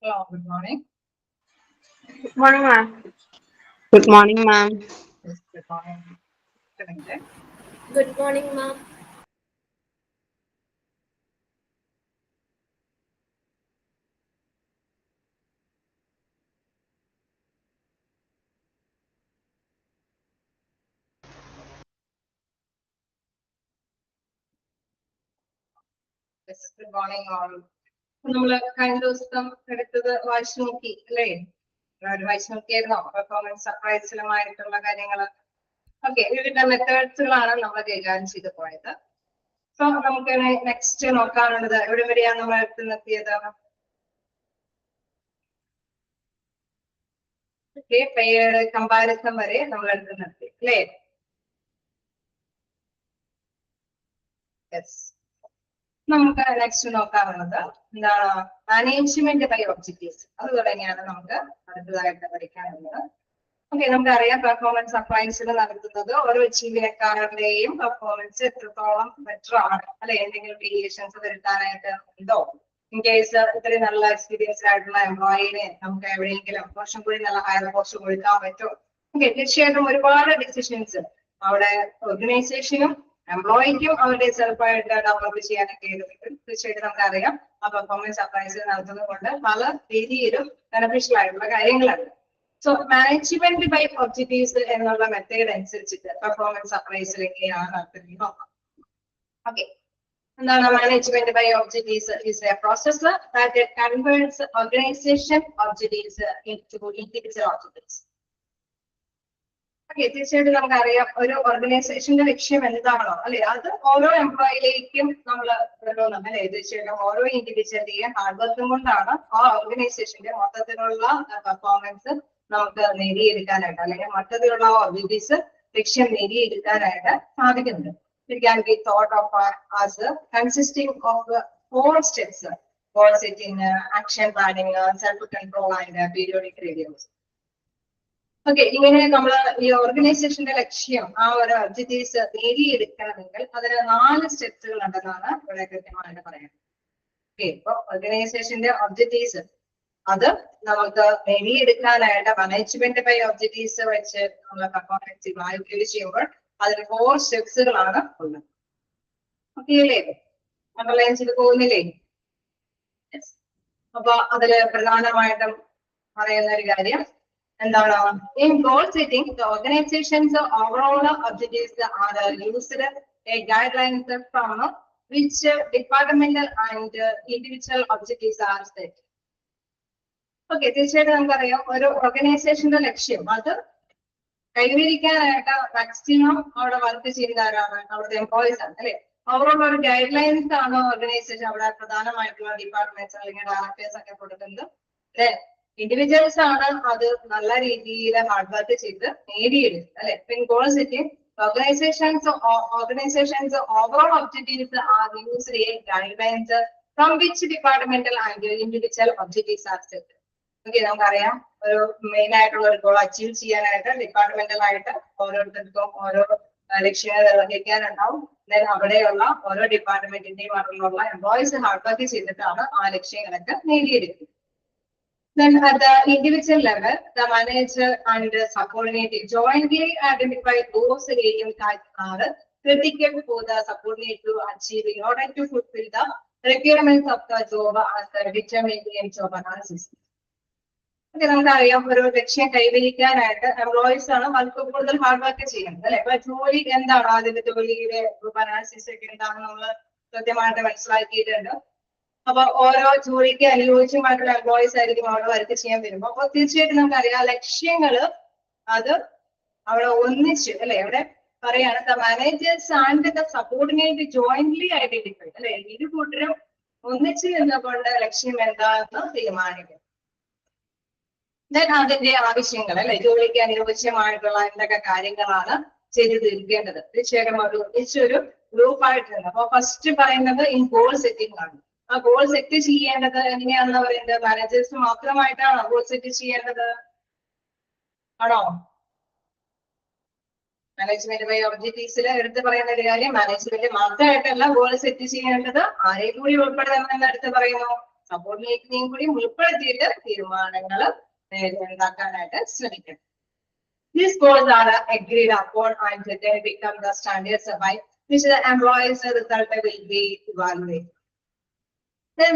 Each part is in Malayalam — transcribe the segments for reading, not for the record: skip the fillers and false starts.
Hello, good morning. Good morning, ma'am. Good morning, ma'am. Yes, good morning. Correct. Good morning, ma'am. Yes, good morning all. നമ്മൾ കഴിഞ്ഞ ദിവസം എടുത്തത് വായിച്ചു നോക്കി അല്ലേ? വായിച്ചു നോക്കിയായിരുന്നോ? പെർഫോമൻസ് സർപ്രൈസിലുമായിട്ടുള്ള കാര്യങ്ങൾ. ഓക്കെ, വിവിധ മെത്തേഡ്സുകളാണ് നമ്മൾ കൈകാര്യം ചെയ്ത് പോയത്. സോ നമുക്ക് നെക്സ്റ്റ് നോക്കാനുള്ളത് എവിടെ വരെയാണ് നമ്മൾ എടുത്ത് നിർത്തിയത്? ഓക്കെ, പെയർഡ് കമ്പാരിസൺ വരെ നമ്മൾ എടുത്ത് നിർത്തി അല്ലേ? യെസ്. നമുക്ക് നെക്സ്റ്റ് നോക്കാറുള്ളത് എന്താണ്? Management by objectives. അത് തുടങ്ങിയാണ് നമുക്ക് അടുത്തതായിട്ട് പഠിക്കാനുള്ളത്. ഓക്കെ, നമുക്കറിയാം പെർഫോമൻസ് സർപ്രൈസിൽ നടത്തുന്നത് ഓരോ ജീവനക്കാരുടെയും പെർഫോമൻസ് എത്രത്തോളം ബെറ്റർ ആണ് അല്ലെ, എന്തെങ്കിലും വേരിയേഷൻസ് വരുത്താനായിട്ട് ഉണ്ടോ? ഇൻ കേസ് ഇത്രയും നല്ല എക്സ്പീരിയൻസ്ഡ് ആയിട്ടുള്ള എംപ്ലോയിനെ നമുക്ക് എവിടെയെങ്കിലും കുറച്ചും കൂടി നല്ല ഹയർ പോസ്റ്റ് കൊടുക്കാൻ പറ്റുമോ? ഓക്കെ, തീർച്ചയായിട്ടും ഒരുപാട് ഡിസിഷൻസ് അവിടെ ഓർഗനൈസേഷനും എംപ്ലോയിക്കും അവരുടെ സെൽഫായിട്ട് ഡെവലപ്പ് ചെയ്യാനൊക്കെ തീർച്ചയായിട്ടും നമുക്കറിയാം ആ പെർഫോമൻസ് സർപ്രൈസ് നടത്തുന്നത് കൊണ്ട് പല രീതിയിലും ബെനഫിഷ്യൽ ആയിട്ടുള്ള കാര്യങ്ങളാണ്. സോ മാനേജ്മെന്റ് ബൈ ഒബ്ജക്റ്റീവ്സ് എന്നുള്ള മെത്തേഡ് അനുസരിച്ചിട്ട് പെർഫോമൻസ് സർപ്രൈസിൽ എങ്ങനെയാണ് നടത്തുന്നത് നോക്കാം. ഓക്കെ, എന്താണ് management by objectives? Is a process that converts organisation objectives into individual objectives. Okay, തീർച്ചയായിട്ടും നമുക്കറിയാം ഒരു ഓർഗനൈസേഷന്റെ ലക്ഷ്യം എന്താണോ അല്ലെ, അത് ഓരോ എംപ്ലോയിലേക്കും നമ്മൾ കൊണ്ടുവരണം അല്ലെ. തീർച്ചയായിട്ടും ഓരോ ഇൻഡിവിജ്വലിന്റെയും ഹാർഡ് വർക്കും കൊണ്ടാണ് ആ ഓർഗനൈസേഷന്റെ മൊത്തത്തിലുള്ള പെർഫോമൻസ് നമുക്ക് നേടിയെടുക്കാനായിട്ട് അല്ലെങ്കിൽ മൊത്തത്തിലുള്ള ഒബ്ജക്റ്റീവ്സ് ലക്ഷ്യം നേടിയെടുക്കാനായിട്ട് സാധിക്കുന്നുണ്ട്. It can be thought of as consisting of 4 steps: goal setting, action planning, self-control and periodic reviews. Okay, ഇങ്ങനെ നമ്മൾ ഈ ഓർഗനൈസേഷന്റെ ലക്ഷ്യം ആ ഒരു ഒബ്ജക്റ്റീവ്സ് നേടിയെടുക്കണമെങ്കിൽ അതിന് 4 സ്റ്റെപ്സുകൾ ഉണ്ടെന്നാണ് ഇവിടെ കൃത്യമായിട്ട് പറയുന്നത്. ഓക്കെ, ഇപ്പൊ ഓർഗനൈസേഷന്റെ ഒബ്ജക്റ്റീവ്സ് അത് നമുക്ക് നേടിയെടുക്കാനായിട്ട് മാനേജ്മെന്റ് ബൈ ഒബ്ജക്റ്റീവ്സ് വെച്ച് നമ്മൾ പെർഫോമൻസ് ഇവാലുവേറ്റ് ചെയ്യുമ്പോൾ അതിന് 4 സ്റ്റെപ്സുകളാണ് ഉള്ളത്. ഓക്കെ അല്ലേ? അണ്ടർലൈൻ ചെയ്ത് പോകുന്നില്ലേ? അപ്പൊ അതില് പ്രധാനമായിട്ടും പറയുന്ന ഒരു കാര്യം എന്താണ്? In goal setting, the organization's overall objectives are used a guidelines from which departmental and individual objectives are set. Okay, തീർച്ചയായിട്ടും നമുക്കറിയാം ഒരു ഓർഗനൈസേഷന്റെ ലക്ഷ്യം അത് കൈവരിക്കാനായിട്ട് മാക്സിമം അവിടെ വർക്ക് ചെയ്യുന്ന ആരാണ്? അവിടുത്തെ എംപ്ലോയീസ് ആണ് അല്ലെ. ഓവറോൾ ഒരു ഗൈഡ് ലൈൻസ് ആണ് ഓർഗനൈസേഷൻ അവിടെ പ്രധാനമായിട്ടുള്ള ഡിപ്പാർട്ട്മെന്റ്സ് അല്ലെങ്കിൽ ഡയറക്ടേഴ്സ് ഒക്കെ കൊടുക്കുന്നത് അല്ലെ. ഇൻഡിവിജ്വൽസ് ആണ് അത് നല്ല രീതിയിൽ ഹാർഡ് വർക്ക് ചെയ്ത് നേടിയെടുക്കുന്നത് അല്ലെ. In goal setting organisations overall objectives are used A guidelines from which departmental and individual objectives R set. Okay, നമുക്കറിയാം ഒരു മെയിൻ ആയിട്ടുള്ള ഒരു ഗോൾ അച്ചീവ് ചെയ്യാനായിട്ട് ഡിപ്പാർട്ട്മെന്റൽ ആയിട്ട് ഓരോരുത്തർക്കും ഓരോ ലക്ഷ്യങ്ങൾ നിർവഹിക്കാനുണ്ടാവും. അവിടെയുള്ള ഓരോ ഡിപ്പാർട്ട്മെന്റിന്റെയും അതിലുള്ള എംപ്ലോയീസ് ഹാർഡ് വർക്ക് ചെയ്തിട്ടാണ് ആ ലക്ഷ്യങ്ങളൊക്കെ നേടിയെടുക്കുന്നത്. Then at the individual level, the manager and the subordinate jointly identify those areas that are critical for the subordinate to achieve in order to fulfill the requirements of the job as determined in job analysis. Okay, നമുക്കറിയാം ഒരു ലക്ഷ്യം കൈവരിക്കാനായിട്ട് എംപ്ലോയീസ് ആണ് വർക്ക് കൂടുതൽ ഹാർഡ് വർക്ക് ചെയ്യുന്നത് അല്ലെ. അപ്പൊ ജോലി എന്താണ്, അതിന്റെ ജോലിയുടെ അനാലിസിസ് ഒക്കെ എന്താണെന്ന് നമ്മൾ കൃത്യമായിട്ട് മനസ്സിലാക്കിയിട്ടുണ്ട്. അപ്പൊ ഓരോ ജോലിക്ക് അനുയോജ്യമായിട്ടുള്ള എംപ്ലോയീസ് ആയിരിക്കും അവിടെ വർക്ക് ചെയ്യാൻ വരുമ്പോ. അപ്പൊ തീർച്ചയായിട്ടും നമുക്കറിയാം ലക്ഷ്യങ്ങള് അത് അവിടെ ഒന്നിച്ച് അല്ലെ. ഇവിടെ പറയാണ് the managers and the subordinate jointly identify അല്ലെ. ഇരു കൂട്ടരും ഒന്നിച്ച് നിന്നുകൊണ്ട് ലക്ഷ്യം എന്താണെന്ന് തീരുമാനിക്കും. അതിന്റെ ആവശ്യങ്ങൾ അല്ലെ, ജോലിക്ക് അനുയോജ്യമായിട്ടുള്ള എന്തൊക്കെ കാര്യങ്ങളാണ് ചെയ്തു തീർക്കേണ്ടത്. തീർച്ചയായിട്ടും ഒരു ഒന്നിച്ചൊരു ഗ്രൂപ്പ് ആയിട്ടുണ്ട്. അപ്പൊ ഫസ്റ്റ് പറയുന്നത് ഇൻ ഗോൾ സെറ്റിംഗ് ആണ്. ആ ഗോൾ സെറ്റ് ചെയ്യേണ്ടത് എങ്ങനെയാണെന്ന് പറയുന്നത് മാനേജേഴ്സ് മാത്രമായിട്ടാണോ ഗോൾ സെറ്റ് ചെയ്യേണ്ടത്? ആണോ? മാനേജ്മെന്റ് ബൈ ഒബ്ജക്റ്റീവ്സിൽ എടുത്ത് പറയുന്ന ഒരു കാര്യം മാനേജ്മെന്റ് മാത്രമായിട്ടല്ല ഗോൾ സെറ്റ് ചെയ്യേണ്ടത്, ആരെയും കൂടി ഉൾപ്പെടുത്തണമെന്ന് എടുത്ത് പറയുന്നു. സബോർഡിനേറ്റിനെയും കൂടി ഉൾപ്പെടുത്തിയിട്ട് തീരുമാനങ്ങൾ ഉണ്ടാക്കാനായിട്ട് ശ്രമിക്കണം. These goals are agreed upon and they become the standards by which the employees result will be evaluated.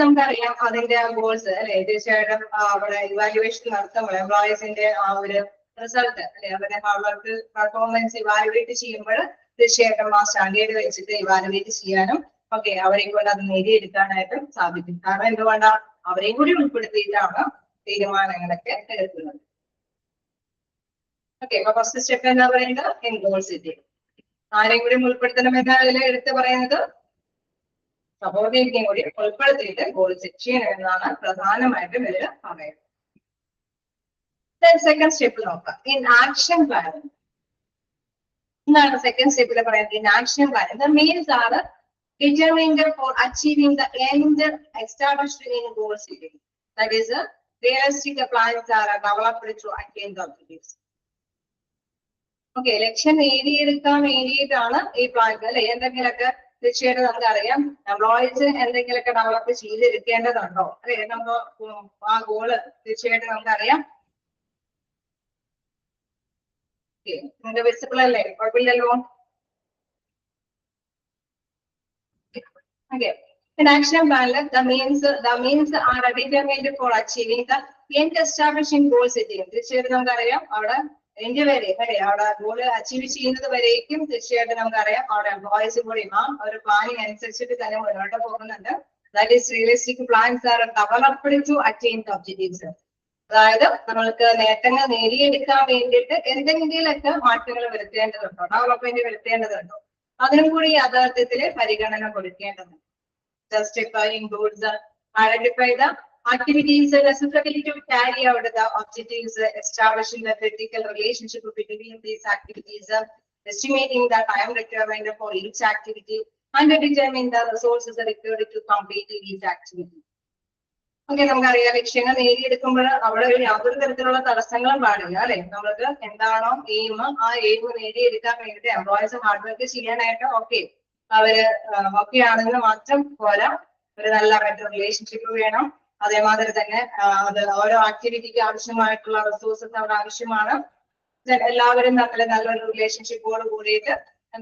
നമുക്കറിയാം അതിന്റെ ഗോൾസ് അല്ലെ, തീർച്ചയായിട്ടും അവിടെ ഇവാലുവേഷൻ നടത്തുമ്പോൾ എംപ്ലോയീസിന്റെ ആ ഒരു റിസൾട്ട് അല്ലെ, അവരുടെ ഹാർഡ് വർക്ക് പെർഫോമൻസ് ഇവാലുവേറ്റ് ചെയ്യുമ്പോൾ തീർച്ചയായിട്ടും ആ സ്റ്റാൻഡേർഡ് വെച്ചിട്ട് ഇവാലുവേറ്റ് ചെയ്യാനും ഓക്കെ അവരെയും കൊണ്ട് അത് നേടിയെടുക്കാനായിട്ടും സാധിക്കും. കാരണം എന്തുകൊണ്ടാ, അവരെയും കൂടി ഉൾപ്പെടുത്തിയിട്ടാണ് തീരുമാനങ്ങളൊക്കെ എടുക്കുന്നത്. ഓക്കെ, അപ്പൊ ഫസ്റ്റ് സ്റ്റെപ്പ് എന്താ പറയുന്നത്, ഗോൾ സെറ്റിംഗ്. ആരെയും കൂടി ഉൾപ്പെടുത്തണമെന്ന് അതിൽ എടുത്ത് പറയുന്നത് സബോർഡിനേറ്റിനെയും കൂടി ഉൾപ്പെടുത്തിയിട്ട് ഗോൾ സെറ്റ് ചെയ്യണം എന്നാണ് പ്രധാനമായിട്ടും ഇതിൽ പറയുന്നത്. സെക്കൻഡ് സ്റ്റെപ്പ് നോക്കാം, ഇൻ ആക്ഷൻ പ്ലാൻ. എന്താണ് സെക്കൻഡ് സ്റ്റെപ്പിൽ പറയുന്നത്, in action plan the means are determined for achieving the end established in goal setting. That is, realistic plans are developed to attain the objectives. Okay, ലക്ഷ്യം നേടിയെടുക്കാൻ വേണ്ടിയിട്ടാണ് ഈ പ്ലാൻ അല്ലെ. എന്തെങ്കിലുമൊക്കെ തീർച്ചയായിട്ടും നമുക്കറിയാം എംപ്ലോയീസ് എന്തെങ്കിലുമൊക്കെ ഡെവലപ്പ് ചെയ്തെടുക്കേണ്ടതുണ്ടോ അല്ലെ, നമുക്ക് ആ ഗോള് തീർച്ചയായിട്ടും നമുക്കറിയാം. നിങ്ങൾക്ക് വിസിബിൾ അല്ലേ, കുഴപ്പമില്ലല്ലോ. Okay, in action plan, the means are determined for achieving the end establishing goal setting. തീർച്ചയായിട്ടും നമുക്കറിയാം അവിടെ എൻഡ് വരെ അല്ലെ, അവിടെ ഗോൾ അച്ചീവ് ചെയ്യുന്നത് വരേക്കും തീർച്ചയായിട്ടും നമുക്കറിയാം അവിടെ എംപ്ലോയീസ് കൂടി ആ ഒരു പ്ലാനിങ് അനുസരിച്ചിട്ട് തന്നെ മുന്നോട്ട് പോകുന്നുണ്ട്. That is realistic plans are developed to attain the objectives. അതായത് നമ്മൾക്ക് നേട്ടങ്ങൾ നേടിയെടുക്കാൻ വേണ്ടിയിട്ട് എന്തെങ്കിലുമൊക്കെ മാറ്റങ്ങൾ വരുത്തേണ്ടതുണ്ടോ, ഡെവലപ്മെന്റ് വരുത്തേണ്ടതുണ്ടോ, അതിനും കൂടി യാഥാർത്ഥ്യത്തിൽ പരിഗണന കൊടുക്കേണ്ടതുണ്ട്. Justifying goals, identify the activities necessary to carry out the objectives, establishing the critical relationship between these activities, estimating the time requirement for each activity, and determining the resources required to complete each activity. Okay, നമുക്കറിയാം ലക്ഷ്യങ്ങൾ നേടിയെടുക്കുമ്പോൾ അവിടെ ഒരു യാതൊരു തരത്തിലുള്ള തടസ്സങ്ങളും പാടില്ല അല്ലെ. നമ്മൾക്ക് എന്താണോ എയിം, ആ എയിം നേടിയെടുക്കാൻ വേണ്ടിയിട്ട് എംപ്ലോയീസ് ഹാർഡ് വർക്ക് ചെയ്യാനായിട്ട് ഓക്കെ അവര് ഓക്കെ ആണെന്ന് മാത്രം പോരാ, ഒരു നല്ല ബെറ്റർ റിലേഷൻഷിപ്പ് വേണം. അതേമാതിരി തന്നെ അത് ഓരോ ആക്ടിവിറ്റിക്ക് ആവശ്യമായിട്ടുള്ള റിസോഴ്സസ് അവിടെ ആവശ്യമാണ്. എല്ലാവരും തമ്മിൽ നല്ലൊരു റിലേഷൻഷിപ്പോട് കൂടിയിട്ട്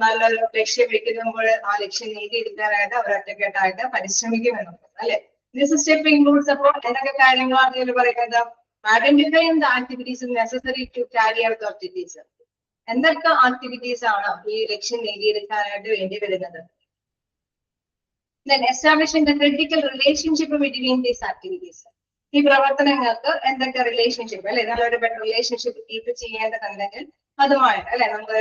നല്ലൊരു ലക്ഷ്യം വെക്കുമ്പോൾ ആ ലക്ഷ്യം നേടിയെടുക്കാനായിട്ട് അവർ ഒറ്റക്കെട്ടായിട്ട് പരിശ്രമിക്കുമെന്നുണ്ട് അല്ലെ. This step includes അപ്പോൾ എന്തൊക്കെ കാര്യങ്ങളാണ് ഇതിൽ പറയുന്നത്, identifying the activities necessary to carry out the objectives. എന്തൊക്കെ ആക്ടിവിറ്റീസ് ആണ് ഈ ലക്ഷ്യം നേടിയെടുക്കാനായിട്ട് വേണ്ടി വരുന്നത്. Then establishing the critical relationship between these activities. ഈ പ്രവർത്തനങ്ങൾക്ക് എന്തൊക്കെ റിലേഷൻഷിപ്പ് അല്ലെ, നല്ലൊരു ബെറ്റർ റിലേഷൻഷിപ്പ് കീപ്പ് ചെയ്യേണ്ടതുണ്ടെങ്കിൽ അതുമായിട്ട് അല്ലെ, നമുക്ക്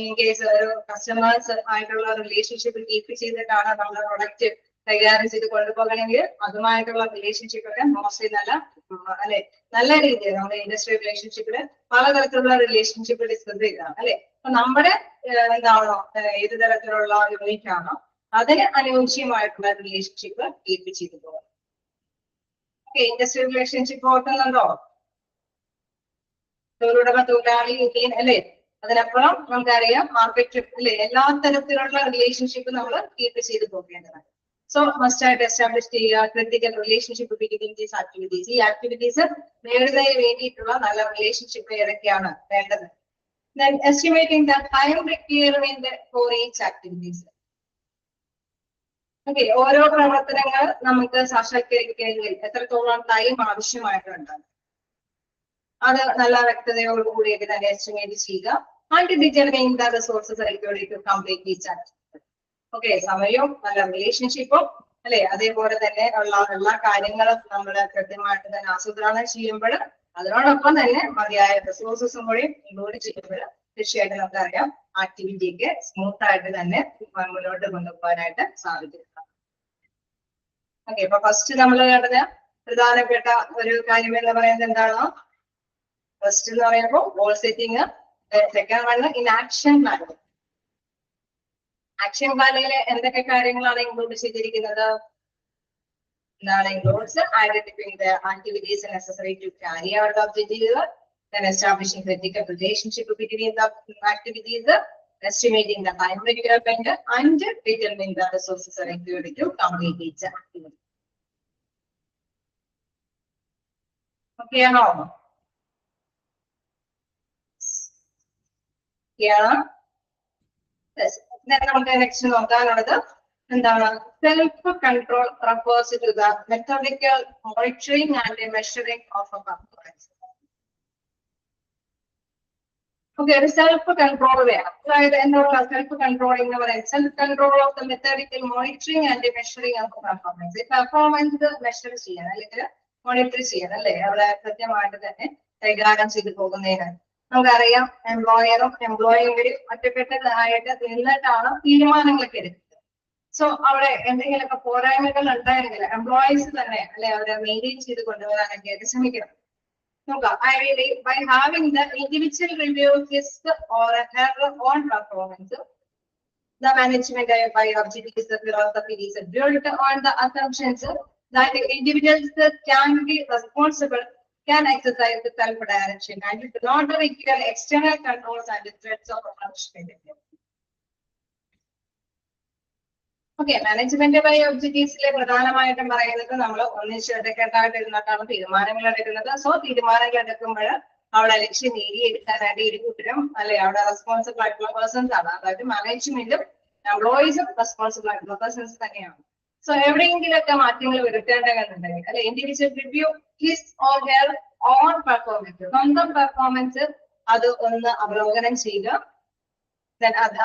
ഇൻ കേസ് ഒരു കസ്റ്റമേഴ്സ് ആയിട്ടുള്ള റിലേഷൻഷിപ്പ് കീപ്പ് ചെയ്തിട്ടാണ് നമ്മുടെ പ്രൊഡക്റ്റ് കൈകാര്യം ചെയ്ത് കൊണ്ടുപോകണമെങ്കിൽ അതുമായിട്ടുള്ള റിലേഷൻഷിപ്പൊക്കെ മോസ്റ്റ്ലി അല്ലെ നല്ല രീതിയിൽ നമ്മുടെ ഇൻഡസ്ട്രിയൽ റിലേഷൻഷിപ്പില് പലതരത്തിലുള്ള റിലേഷൻഷിപ്പ് ഡിസ്കസ് ചെയ്താണ് അല്ലെ. അപ്പൊ നമ്മുടെ എന്താണോ ഏത് തരത്തിലുള്ള യൂണിറ്റ് ആണോ അതിന് അനുയോജ്യമായിട്ടുള്ള റിലേഷൻഷിപ്പ് കീപ്പ് ചെയ്തു പോകാം. ഓക്കെ, ഇൻഡസ്ട്രിയൽ റിലേഷൻഷിപ്പ് ഓർക്കുന്നുണ്ടോ, തൊഴിലുടമ തൊഴിലാളി യൂണിയൻ അല്ലെ. അതിനപ്പുറം നമുക്കറിയാം മാർക്കറ്റ് അല്ലെ, എല്ലാ തരത്തിലുള്ള റിലേഷൻഷിപ്പ് നമ്മൾ കീപ്പ് ചെയ്ത് പോകേണ്ടതാണ്. So must have established the critical relationship between these activities. ഈ ആക്ടിവിറ്റീസ് നേടുന്നതിന് വേണ്ടിയിട്ടുള്ള നല്ല റിലേഷൻഷിപ്പ് ഏതൊക്കെയാണ് വേണ്ടത്. Then estimating the time requirement for each activities. Okay, ഓരോ പ്രവർത്തനങ്ങൾ നമുക്ക് സാക്ഷാത്കരിക്കണമെങ്കിൽ എത്രത്തോളം ടൈം ആവശ്യമായിട്ടുണ്ട് അത് നല്ല വ്യക്തതയോട് കൂടിയിട്ട് തന്നെ എസ്റ്റിമേറ്റ് ചെയ്യുക. And determining the resources required to complete each activity. Okay, സമയവും നല്ല റിലേഷൻഷിപ്പും അല്ലെ, അതേപോലെ തന്നെ ഉള്ള എല്ലാ കാര്യങ്ങളും നമ്മൾ കൃത്യമായിട്ട് തന്നെ ആസൂത്രണം ചെയ്യുമ്പോൾ അതിനോടൊപ്പം തന്നെ മതിയായ റിസോഴ്സസും കൂടി ഇൻക്ലൂഡ് ചെയ്യുമ്പോൾ തീർച്ചയായിട്ടും നമുക്കറിയാം ആക്ടിവിറ്റിക്ക് സ്മൂത്ത് ആയിട്ട് തന്നെ മുന്നോട്ട് കൊണ്ടുപോകാനായിട്ട് സാധിക്കും. ഓക്കെ, അപ്പൊ ഫസ്റ്റ് നമ്മൾ കണ്ടത് പ്രധാനപ്പെട്ട ഒരു കാര്യം എന്ന് പറയുന്നത് എന്താണ്, ഫസ്റ്റ് എന്ന് പറയുമ്പോൾ goal setting, second one in action plan. Action പ്ലാനിലെ എന്തൊക്കെ കാര്യങ്ങളാണ് ഇൻക്ലൂഡ് ചെയ്തിരിക്കുന്നത്, എന്താണ് includes identifying the activities necessary to carry out the objective, then establishing critical relationship between the activities, estimating the time requirement, and determining the resources required to complete each activity. Okay ആണോ? നമുക്ക് നെക്സ്റ്റ് നോക്കാനുള്ളത് എന്താണ്? Self control refers to the methodical monitoring and measuring of a performance. Okay, ഒരു സെൽഫ് കൺട്രോൾ വേണം. അതായത് എന്നുള്ള സെൽഫ് കൺട്രോൾ എന്ന് പറയുന്നത് self control of the methodical monitoring and measuring of performance. Performance measure ചെയ്യാൻ അല്ലെങ്കിൽ മോണിറ്റർ ചെയ്യാൻ അല്ലെ, അവിടെ കൃത്യമായിട്ട് തന്നെ കൈകാര്യം ചെയ്ത് പോകുന്നതിന് നമുക്കറിയാം എംപ്ലോയറും എംപ്ലോയിയും കൂടി ഒറ്റപ്പെട്ടതായിട്ട് നിന്നിട്ടാണ് തീരുമാനങ്ങളൊക്കെ എടുക്കുന്നത്. സോ അവിടെ എന്തെങ്കിലുമൊക്കെ പോരായ്മകൾ ഉണ്ടായിരുന്നില്ല എംപ്ലോയീസ് തന്നെ അല്ലെ അവരെ മെയിൻറ്റെയിൻ ചെയ്ത് കൊണ്ടുപോകാനൊക്കെ ശ്രമിക്കണം. By having the individual review his or her own performance, the management by objectives the philosophy is built on the assumptions that individuals can be responsible, can exercise the self-direction and do not require external controls and threats of punishment. Okay, management by ഒബ്ജക്റ്റീവ്സിലെ പ്രധാനമായിട്ടും പറയുന്നത് നമ്മൾ ഒന്നിച്ചൊറ്റക്കെട്ടായിട്ട് ഇരുന്നിട്ടാണ് തീരുമാനങ്ങൾ എടുക്കുന്നത്. സോ തീരുമാനങ്ങൾ എടുക്കുമ്പോൾ അവിടെ ലക്ഷ്യം നേടിയെടുക്കാനായിട്ട് ഇരുകൂട്ടരും അല്ലെ അവിടെ റെസ്പോൺസിബിൾ ആയിട്ടുള്ള പേഴ്സൺസ് ആണ്. അതായത് മാനേജ്മെന്റും എംപ്ലോയീസും റെസ്പോൺസിബിൾ ആയിട്ടുള്ള പേഴ്സൺസ് തന്നെയാണ്. സോ എവിടെയെങ്കിലൊക്കെ മാറ്റങ്ങൾ വരുത്തേണ്ടതുണ്ടെങ്കിൽ അല്ലെ individual review his or her own performance, സ്വന്തം പെർഫോമൻസ് അത് ഒന്ന് അവലോകനം ചെയ്യുക.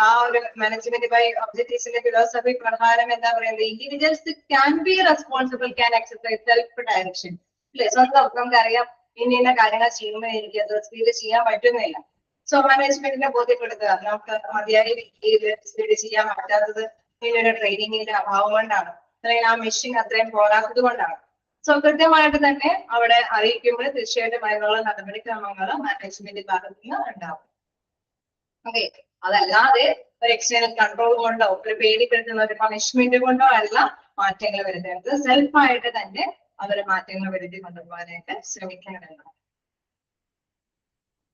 ആ ഒരു മാനേജ്മെന്റ് ബൈ ഒബ്ജക്റ്റീവ്സിന്റെ ഫിലോസഫി പ്രകാരം എന്താ പറയുന്നത്? Individuals can be responsible, can exercise self direction അല്ലെ. സ്വന്തം നമുക്കറിയാം ഇന്ന കാര്യങ്ങൾ ചെയ്യുമ്പോൾ എനിക്ക് അത് സ്പീഡ് ചെയ്യാൻ പറ്റുന്നില്ല. സോ മാനേജ്മെന്റിനെ ബോധ്യപ്പെടുത്തുക നമുക്ക് മതിയായ രീതിയിൽ സ്പീഡ് ചെയ്യാൻ പറ്റാത്തത് ഇതിനൊരു ട്രെയിനിങ്ങിന്റെ അഭാവം കൊണ്ടാണ്, അല്ലെങ്കിൽ ആ മെഷീൻ അത്രയും പോരാത്തത് കൊണ്ടാണ്. സോ കൃത്യമായിട്ട് തന്നെ അവിടെ അറിയിക്കുമ്പോൾ തീർച്ചയായിട്ടും അതിനുള്ള നടപടിക്രമങ്ങൾ മാനേജ്മെന്റ് ഭാഗത്ത് നിന്ന് ഉണ്ടാവും. ഓക്കെ, അതല്ലാതെ ഒരു എക്സ്റ്റേണൽ കൺട്രോൾ കൊണ്ടോ ഒരു പേടിപ്പെടുത്തുന്ന ഒരു പണിഷ്മെന്റ് കൊണ്ടോ അല്ല മാറ്റങ്ങൾ വരുത്തേണ്ടത്. സെൽഫായിട്ട് തന്നെ അവര് മാറ്റങ്ങൾ വരുത്തി കൊണ്ടുപോകാനായിട്ട് ശ്രമിക്കണമെന്നാണ്.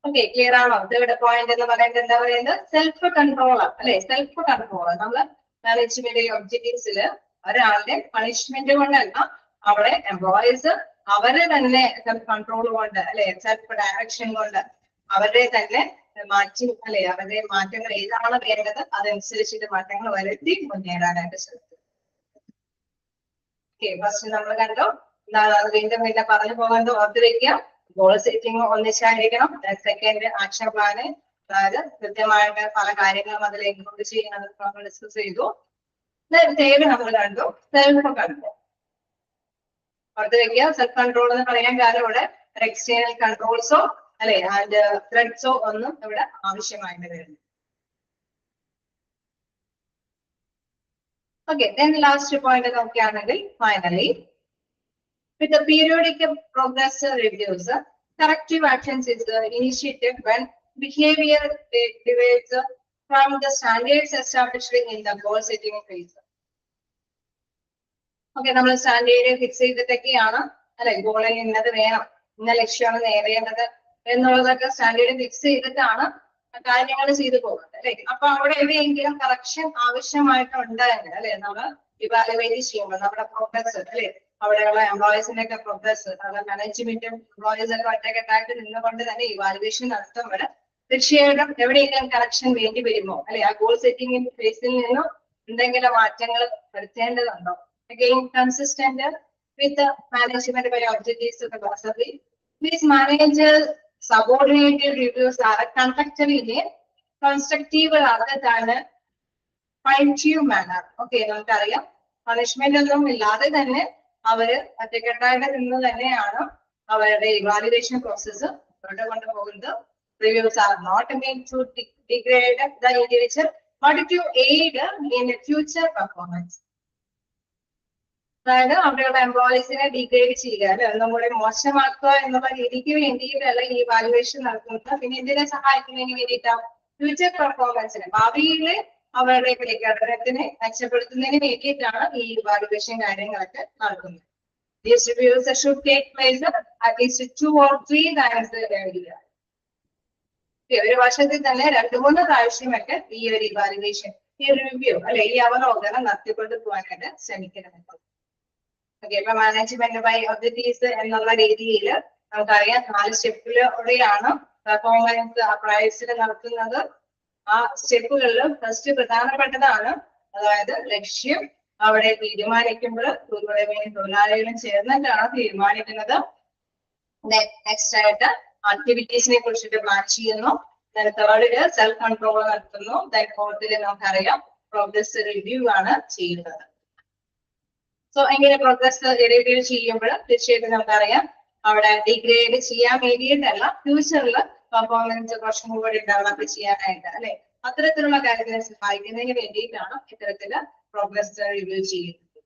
ഓക്കെ, ക്ലിയർ ആണോ? തേർഡ് പോയിന്റ് എന്ന് പറയുന്നത് എന്താ പറയുന്നത്? സെൽഫ് കൺട്രോൾ അല്ലെ. സെൽഫ് കൺട്രോൾ നമ്മള് മാനേജ്മെന്റ് ഒബ്ജക്റ്റീവ്സിൽ ഒരാളുടെ പണിഷ്മെന്റ് കൊണ്ടല്ല, അവിടെ എംപ്ലോയീസ് അവരെ തന്നെ സെൽഫ് കൺട്രോൾ കൊണ്ട് അല്ലെ സെൽഫ് ഡയറക്ഷൻ കൊണ്ട് അവരെ തന്നെ മാറ്റി അല്ലെ അവരുടെ മാറ്റങ്ങൾ ഏതാണ് വേണ്ടത് അതനുസരിച്ചിട്ട് മാറ്റങ്ങൾ വരുത്തി മുന്നേറാനായിട്ട് ശ്രമിക്കും. ഓക്കെ, ഫസ്റ്റ് നമ്മൾ കണ്ടു എന്താണ് വീണ്ടും വീണ്ടും പറഞ്ഞു പോകുന്നത് ഓർത്ത് വെക്കുക. ഗോൾ സെറ്റിംഗ് ഒന്നിച്ചായിരിക്കണം. സെക്കൻഡ് ആക്ഷൻ പ്ലാന്, അതായത് കൃത്യമായിട്ട് പല കാര്യങ്ങളും അതിൽ ഇൻക്ലൂഡ് ചെയ്യുന്നത് നമ്മൾ ഡിസ്കസ് ചെയ്തു. തേർഡ് നമ്മൾ കണ്ടു സെൽഫ് കൺട്രോൾ. ഓർത്ത് വെക്കുക, സെൽഫ് കൺട്രോൾ എന്ന് പറയാൻ കാരണം ഇവിടെ എക്സ്റ്റേണൽ കൺട്രോൾസോ അല്ലെ ആൻഡ് ത്രെഡ്സോ ഒന്നും ഇവിടെ ആവശ്യമായിട്ട് വരുന്നു. ഓക്കെ, ദെൻ ലാസ്റ്റ് പോയിന്റ് നോക്കുകയാണെങ്കിൽ finally with the periodic progress reviews, corrective actions is initiated when behavior deviates from the standards established in the goal setting phase. Okay, നമ്മൾ സ്റ്റാൻഡേർഡ് ഫിക്സ് ചെയ്തിട്ടൊക്കെയാണ് അല്ലെ ഗോളിൽ ഇന്നത് വേണം, ഇന്ന ലക്ഷ്യമാണ് നേടേണ്ടത് എന്നുള്ളതൊക്കെ സ്റ്റാൻഡേർഡ് ഫിക്സ് ചെയ്തിട്ടാണ് കാര്യങ്ങൾ ചെയ്തു പോകുന്നത് അല്ലെ. അപ്പൊ അവിടെ എവിടെയെങ്കിലും കറക്ഷൻ ആവശ്യമായിട്ടുണ്ടെങ്കിൽ അല്ലെ നമ്മൾ ഇവാലുവേറ്റ് ചെയ്യുമ്പോൾ നമ്മുടെ പ്രോഗ്രസ് അല്ലെ അവിടെയുള്ള എംപ്ലോയീസിന്റെ ഒക്കെ പ്രോഗ്രസ് അത് മാനേജ്മെന്റും എംപ്ലോയീസ് ഒക്കെ ഒറ്റക്കെട്ടായിട്ട് നിന്നുകൊണ്ട് തന്നെ ഇവാലുവേഷൻ നടത്തുമ്പോൾ തീർച്ചയായിട്ടും എവിടെയെങ്കിലും കറക്ഷൻ വേണ്ടി വരുമോ അല്ലെ ആ ഗോൾ സെറ്റിംഗ് ഫേസിൽ നിന്നും എന്തെങ്കിലും മാറ്റങ്ങൾ വരുത്തേണ്ടതുണ്ടോ? Again, consistent with the management by objectives of the philosophy. These manager subordinated reviews are conducted in a constructive rather than a punitive manner. Okay, നമുക്കറിയാം പണിഷ്മെന്റ് ഒന്നും ഇല്ലാതെ തന്നെ അവര് ഒറ്റക്കെട്ടായിട്ട് നിന്ന് തന്നെയാണ് അവരുടെ ഇവാലുവേഷൻ പ്രോസസ്സ് മുന്നോട്ട് കൊണ്ടുപോകുന്നത്. Reviews are not meant to degrade the individual but to aid in future performance. അതായത് അവിടെയുള്ള എംപ്ലോയീസിനെ ഡിഗ്രേഡ് ചെയ്യുക അല്ലെ ഒന്നും കൂടെ മോശമാക്കുക എന്നുള്ള രീതിക്ക് വേണ്ടിയിട്ടല്ല ഈ ഇവാലുവേഷൻ നടത്തുന്നത്. പിന്നെ എന്തിനെ സഹായിക്കുന്നതിന് വേണ്ടിയിട്ടാണ്? ഫ്യൂച്ചർ പെർഫോമൻസിന്, ഭാവിയിലെ അവരുടെ പ്രകടനത്തിനെ മെച്ചപ്പെടുത്തുന്നതിന് വേണ്ടിയിട്ടാണ് ഈ ഇവാലുവേഷൻ കാര്യങ്ങളൊക്കെ നടത്തുന്നത്. These reviews should take place at least 2 or 3 times every year. ഒരു വർഷത്തിൽ തന്നെ 2-3 പ്രാവശ്യമൊക്കെ ഈ ഒരു ഇവാലുവേഷൻ ഈ റിവ്യൂ അല്ലെ ഈ അവലോകനം നടത്തിക്കൊണ്ട് പോകാനായിട്ട് ശ്രമിക്കണം. ഓക്കെ, ഇപ്പൊ മാനേജ്മെന്റ് ബൈ ഒബ്ജക്റ്റീവ്സ് എന്നുള്ള രീതിയിൽ നമുക്കറിയാം 4 സ്റ്റെപ്പിലൂടെയാണ് പെർഫോമൻസ് അപ്രൈസിൽ നടത്തുന്നത്. ആ സ്റ്റെപ്പുകളിൽ ഫസ്റ്റ് പ്രധാനപ്പെട്ടതാണ്, അതായത് ലക്ഷ്യം അവിടെ തീരുമാനിക്കുമ്പോൾ തൊഴിലുടമയും തൊഴിലാളികളും ചേർന്നിട്ടാണ് തീരുമാനിക്കുന്നത്. നെക്സ്റ്റ് ആയിട്ട് ആക്ടിവിറ്റീസിനെ കുറിച്ചിട്ട് പ്ലാൻ ചെയ്യുന്നു. തേർഡില് സെൽഫ് കൺട്രോൾ നടത്തുന്നു. ഫോർത്തില് നമുക്കറിയാം പ്രോഗ്രസ് റിവ്യൂ ആണ് ചെയ്യുന്നത്. സോ എങ്ങനെ പ്രോഗ്രസ് റിവ്യൂ ചെയ്യുമ്പോൾ തീർച്ചയായിട്ടും നമുക്കറിയാം അവിടെ ഡിഗ്രേഡ് ചെയ്യാൻ വേണ്ടിയിട്ടല്ല, ഫ്യൂച്ചറിൽ പെർഫോമൻസ് കുറച്ചും കൂടി ഡെവലപ്പ് ചെയ്യാനായിട്ട് അല്ലെ, അത്തരത്തിലുള്ള കാര്യത്തിനെ സഹായിക്കുന്നതിന് വേണ്ടിയിട്ടാണ് ഇത്തരത്തില് പ്രോഗ്രസ് റിവ്യൂ ചെയ്യുന്നത്.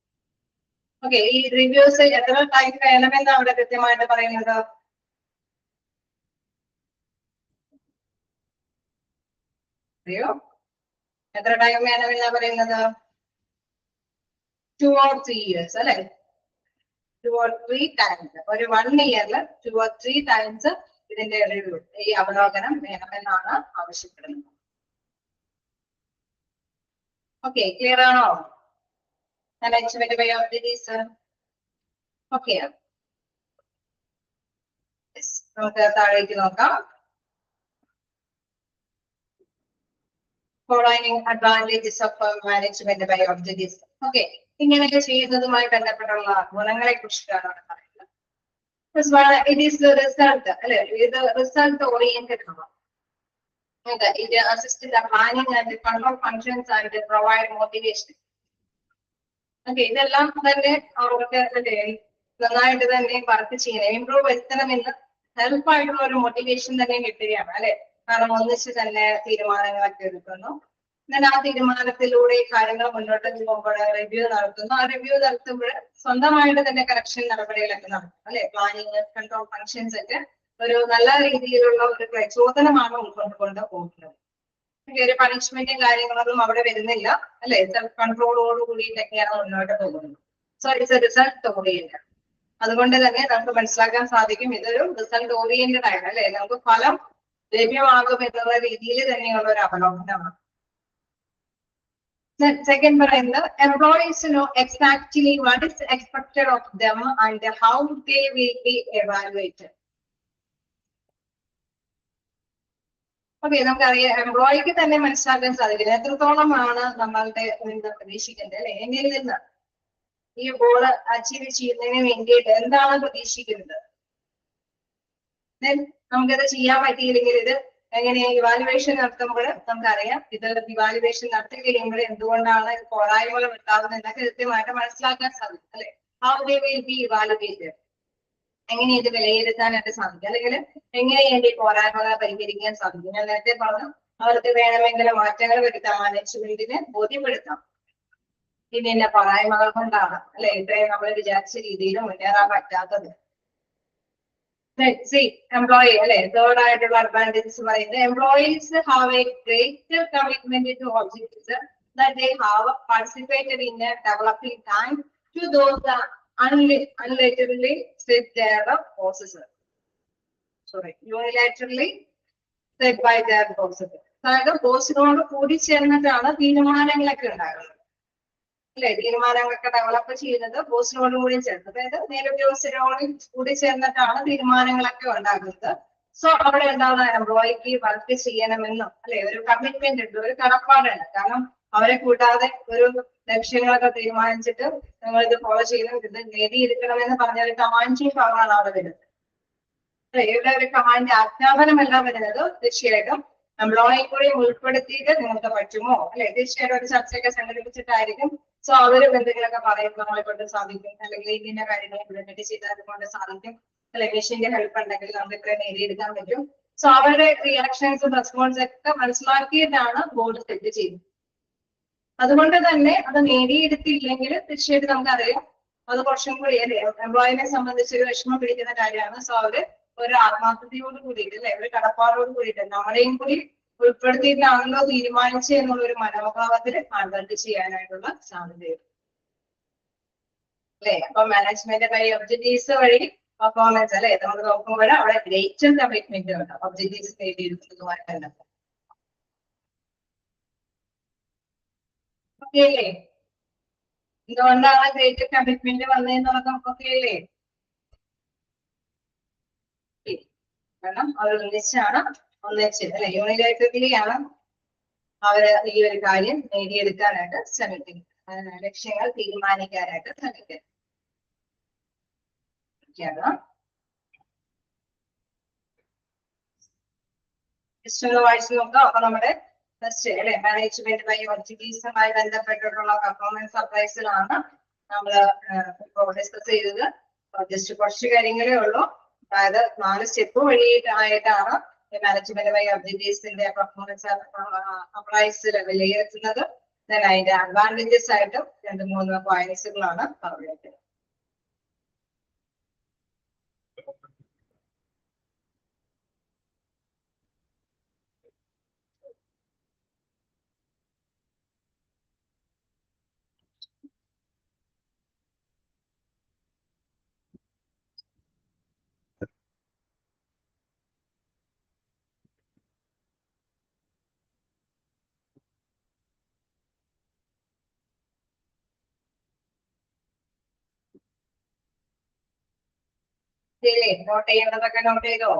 ഓക്കെ, ഈ റിവ്യൂസ് എത്ര ടൈം വേണമെന്ന് അവിടെ കൃത്യമായിട്ട് പറയുന്നത്? അറിയോ എത്ര ടൈം വേണമെന്നാ പറയുന്നത്? 2 or 3 years അല്ലെ, 2 or 3 times. ഒരു 1 yearൽ 2 or 3 times ഇതിന്റെ റിവ്യൂ, ഈ അവലോകനം വേണമെന്നാണ് ആവശ്യപ്പെടുന്നത്. ഓക്കെ, ക്ലിയർ ആണോ? മാനേജ്മെന്റ് ബൈ ഓഫ് ഡിസ്. ഓക്കെ, നമുക്ക് താഴേക്ക് നോക്കാം. Following advantages of management by objectives. Okay, ഇങ്ങനെയൊക്കെ ചെയ്യുന്നതുമായി ബന്ധപ്പെട്ടുള്ള ഗുണങ്ങളെ കുറിച്ചിട്ടാണ് പറയുന്നത്. ഇറ്റ് ഈസ് റിസൾട്ട് അല്ലെ, ഇത് റിസൾട്ട് ഓറിയന്റഡ് ആണ്. It assists the planning and the control functions and provide motivation. Okay, ഇതെല്ലാം തന്നെ അവർക്ക് നന്നായിട്ട് തന്നെ വർക്ക് ചെയ്യണം, ഇംപ്രൂവ് വരുത്തണമെന്ന് ഹെൽപ്പായിട്ടുള്ള ഒരു മോട്ടിവേഷൻ തന്നെ കിട്ടുകയാണ് അല്ലെ. കാരണം ഒന്നിച്ച് തന്നെ തീരുമാനങ്ങളൊക്കെ എടുക്കുന്നു. എന്നാൽ ആ തീരുമാനത്തിലൂടെ കാര്യങ്ങൾ മുന്നോട്ട് പോകുമ്പോൾ റിവ്യൂ നടത്തുന്നു. ആ റിവ്യൂ നടത്തുമ്പോൾ സ്വന്തമായിട്ട് തന്നെ കറക്ഷൻ നടപടികളൊക്കെ നടത്തും അല്ലെ. പ്ലാനിങ്, കൺട്രോൾ ഫങ്ഷൻസ് ഒക്കെ ഒരു നല്ല രീതിയിലുള്ള ഒരു പ്രചോദനമാണ് ഉൾക്കൊണ്ടുകൊണ്ട് പോകുന്നത്. ഒരു പണിഷ്മെന്റും കാര്യങ്ങളൊന്നും അവിടെ വരുന്നില്ല അല്ലെ. സെൽഫ് കൺട്രോളോട് കൂടിയിട്ടൊക്കെയാണ് മുന്നോട്ട് പോകുന്നത്. So it's A result oriented. അതുകൊണ്ട് തന്നെ നമുക്ക് മനസ്സിലാക്കാൻ സാധിക്കും ഇതൊരു റിസൾട്ട് ഓറിയന്റഡ് ആണ് അല്ലെ. നമുക്ക് ഫലം ലഭ്യമാകും എന്നുള്ള രീതിയിൽ തന്നെയുള്ള ഒരു അവലോകനമാണ്. സെക്കൻഡ് പറയുന്നത് employees know exactly what is expected of them and how they will be evaluated. Okay, നമുക്കറിയാം എംപ്ലോയിക്ക് തന്നെ മനസ്സിലാക്കാൻ സാധിക്കില്ല എത്രത്തോളമാണ് നമ്മളുടെ പ്രതീക്ഷിക്കേണ്ടത് അല്ലെ. എന്നിൽ നിന്ന് ഈ ഗോൾ അച്ചീവ് ചെയ്യുന്നതിന് വേണ്ടിയിട്ട് എന്താണ് പ്രതീക്ഷിക്കുന്നത്. നമുക്കത് ചെയ്യാൻ പറ്റിയില്ലെങ്കിൽ ഇത് എങ്ങനെ ഇവാലുവേഷൻ നടത്തുമ്പോൾ നമുക്കറിയാം ഇത് ഇവാലുവേഷൻ നടത്തി കഴിയുമ്പോൾ എന്തുകൊണ്ടാണ് പോരായ്മകൾ ഉണ്ടാകുന്നത് എന്നൊക്കെ കൃത്യമായിട്ട് മനസ്സിലാക്കാൻ സാധിക്കും അല്ലെ. How they will B evaluated, എങ്ങനെ ഇത് വിലയിരുത്താനായിട്ട് സാധിക്കും, അല്ലെങ്കിൽ എങ്ങനെ ഈ പോരായ്മകളെ പരിഹരിക്കാൻ സാധിക്കും. ഞാൻ നേരത്തെ പറഞ്ഞു അവർക്ക് വേണമെങ്കിൽ മാറ്റങ്ങൾ വരുത്താം, മാനേജ്മെന്റിനെ ബോധ്യപ്പെടുത്താം ഇന്ന പോരായ്മകൾ കൊണ്ടാണ് അല്ലെ ഇത്രയും നമ്മൾ വിചാരിച്ച രീതിയിൽ മുന്നേറാൻ പറ്റാത്തത്. എംപ്ലോയി അല്ലെ, തേർഡ് ആയിട്ടുള്ള അഡ്വാൻറ്റേജസ് പറയുന്നത് employees have A greater commitment to objectives that they have participated in developing time to those unilaterally set their bosses. Unilaterally set by their bosses. അതായത് ബോസിനോട് കൂടി ചേർന്നിട്ടാണ് തീരുമാനങ്ങളൊക്കെ ഉണ്ടാകുന്നത് അല്ലെ. തീരുമാനങ്ങളൊക്കെ ഡെവലപ്പ് ചെയ്യുന്നത് ബോസിനോട് കൂടി ചേർന്ന്, അതായത് മേലുദ്യോഗസ്ഥരോട് കൂടി ചേർന്നിട്ടാണ് തീരുമാനങ്ങളൊക്കെ ഉണ്ടാകുന്നത്. സോ അവിടെ എന്താണ് എംപ്ലോയിക്ക് വർക്ക് ചെയ്യണമെന്നും അല്ലെ ഒരു കമ്മിറ്റ്മെന്റ് ഉണ്ട്, ഒരു കടപ്പാടുണ്ട്. കാരണം അവരെ കൂട്ടാതെ ഒരു ലക്ഷ്യങ്ങളൊക്കെ തീരുമാനിച്ചിട്ട് നിങ്ങൾ ഇത് ഫോളോ ചെയ്യണം, ഇത് നേടിയെടുക്കണമെന്ന് പറഞ്ഞ ഒരു കമാൻഡിങ് പവറാണ് അവിടെ വരുന്നത്. ഇവിടെ ഒരു കമാൻഡ് ആജ്ഞാപനമല്ല വരുന്നത്. തീർച്ചയായിട്ടും എംപ്ലോയി കൂടി ഉൾപ്പെടുത്തിയിട്ട് നിങ്ങൾക്ക് പറ്റുമോ അല്ലെ. തീർച്ചയായിട്ടും ഒരു ചർച്ചയൊക്കെ സംഘടിപ്പിച്ചിട്ടായിരിക്കും. സോ അവരും എന്തെങ്കിലുമൊക്കെ പറയുമ്പോൾ നമ്മളെ കൊണ്ട് സാധിക്കും, അല്ലെങ്കിൽ ഇന്ന കാര്യങ്ങൾ ഇവിടെ ചെയ്താൽ കൊണ്ട് സാധിക്കും അല്ലെ. മെഷീന്റെ ഹെൽപ്പ് ഉണ്ടെങ്കിൽ നമുക്ക് ഇത്ര നേടിയെടുക്കാൻ പറ്റും. സോ അവരുടെ റിയാക്ഷൻസും റെസ്പോൺസും ഒക്കെ മനസ്സിലാക്കിയിട്ടാണ് ബോർഡ് സെറ്റ് ചെയ്യുന്നത്. അതുകൊണ്ട് തന്നെ അത് നേടിയെടുത്തില്ലെങ്കിൽ തീർച്ചയായിട്ടും നമുക്കറിയാം അത് കുറച്ചും കൂടി അല്ലെ എംപ്ലോയിനെ സംബന്ധിച്ച് ഒരു വിഷമം പിടിക്കുന്ന കാര്യമാണ്. സോ അവര് ഒരു ആത്മാർത്ഥതയോട് കൂടിയിട്ട് അല്ലെ ഒരു കടപ്പാടോട് കൂടിയിട്ട് നമ്മളെയും കൂടി ഉൾപ്പെടുത്തിയിട്ടാണല്ലോ തീരുമാനിച്ചത് എന്നുള്ള ഒരു മനോഭാവത്തിൽ കൺവെർട്ട് ചെയ്യാനായിട്ടുള്ള സാധ്യതയുണ്ട് അല്ലെ. അപ്പൊ മാനേജ്മെന്റ് ബൈ ഒബ്ജക്റ്റീവ്സ് വഴി പെർഫോമൻസ് അല്ലെ നമുക്ക് നോക്കുമ്പോൾ അവിടെ ഗ്രേറ്റർ കമ്മിറ്റ്മെന്റ് ഉണ്ട് ഒബ്ജക്റ്റീവ്സ് നേടിയെടുക്കുന്നതുമായി ബന്ധപ്പെട്ട്. ഓക്കെ അല്ലേ, എന്തുകൊണ്ടാണ് ഗ്രേറ്റർ കമ്മിറ്റ്മെന്റ് വന്നതെന്നുള്ളത് നമുക്കൊക്കെ അല്ലേ. കാരണം അവർ ഒന്നിച്ച് അല്ലെ യൂണിലാറ്ററലിയാണ് അവര് ഈ ഒരു കാര്യം നേടിയെടുക്കാനായിട്ട് ശ്രമിക്കുന്നത്, ലക്ഷ്യങ്ങൾ തീരുമാനിക്കാനായിട്ട് ശ്രമിക്കുന്നത്. ജസ്റ്റ് ഒന്ന് വായിച്ചു നോക്കാം. അപ്പൊ നമ്മുടെ ഫസ്റ്റ് അല്ലെ മാനേജ്മെന്റ് ബൈ ഒബ്ജക്റ്റീവ്സുമായി ബന്ധപ്പെട്ടിട്ടുള്ള പെർഫോമൻസ് അപ്രൈസലാണ് നമ്മൾ ഇപ്പോൾ ഡിസ്കസ് ചെയ്തത്. ജസ്റ്റ് കുറച്ച് കാര്യങ്ങളേ ഉള്ളൂ. അതായത് 4 സ്റ്റെപ്പ് വഴിയായിട്ടാണ് മാനേജ്മെന്റ് ബൈ ഒബ്ജക്റ്റീവ്സിന്റെ പെർഫോമൻസ് അപ്രൈസിൽ വിലയിരുത്തുന്നത്. അതിന്റെ അഡ്വാൻറ്റേജസ് ആയിട്ടും 2-3 പോയിന്റ്സുകളാണ് പറഞ്ഞത്. നോട്ട് ചെയ്യേണ്ടതൊക്കെ നോട്ട് ചെയ്തോ?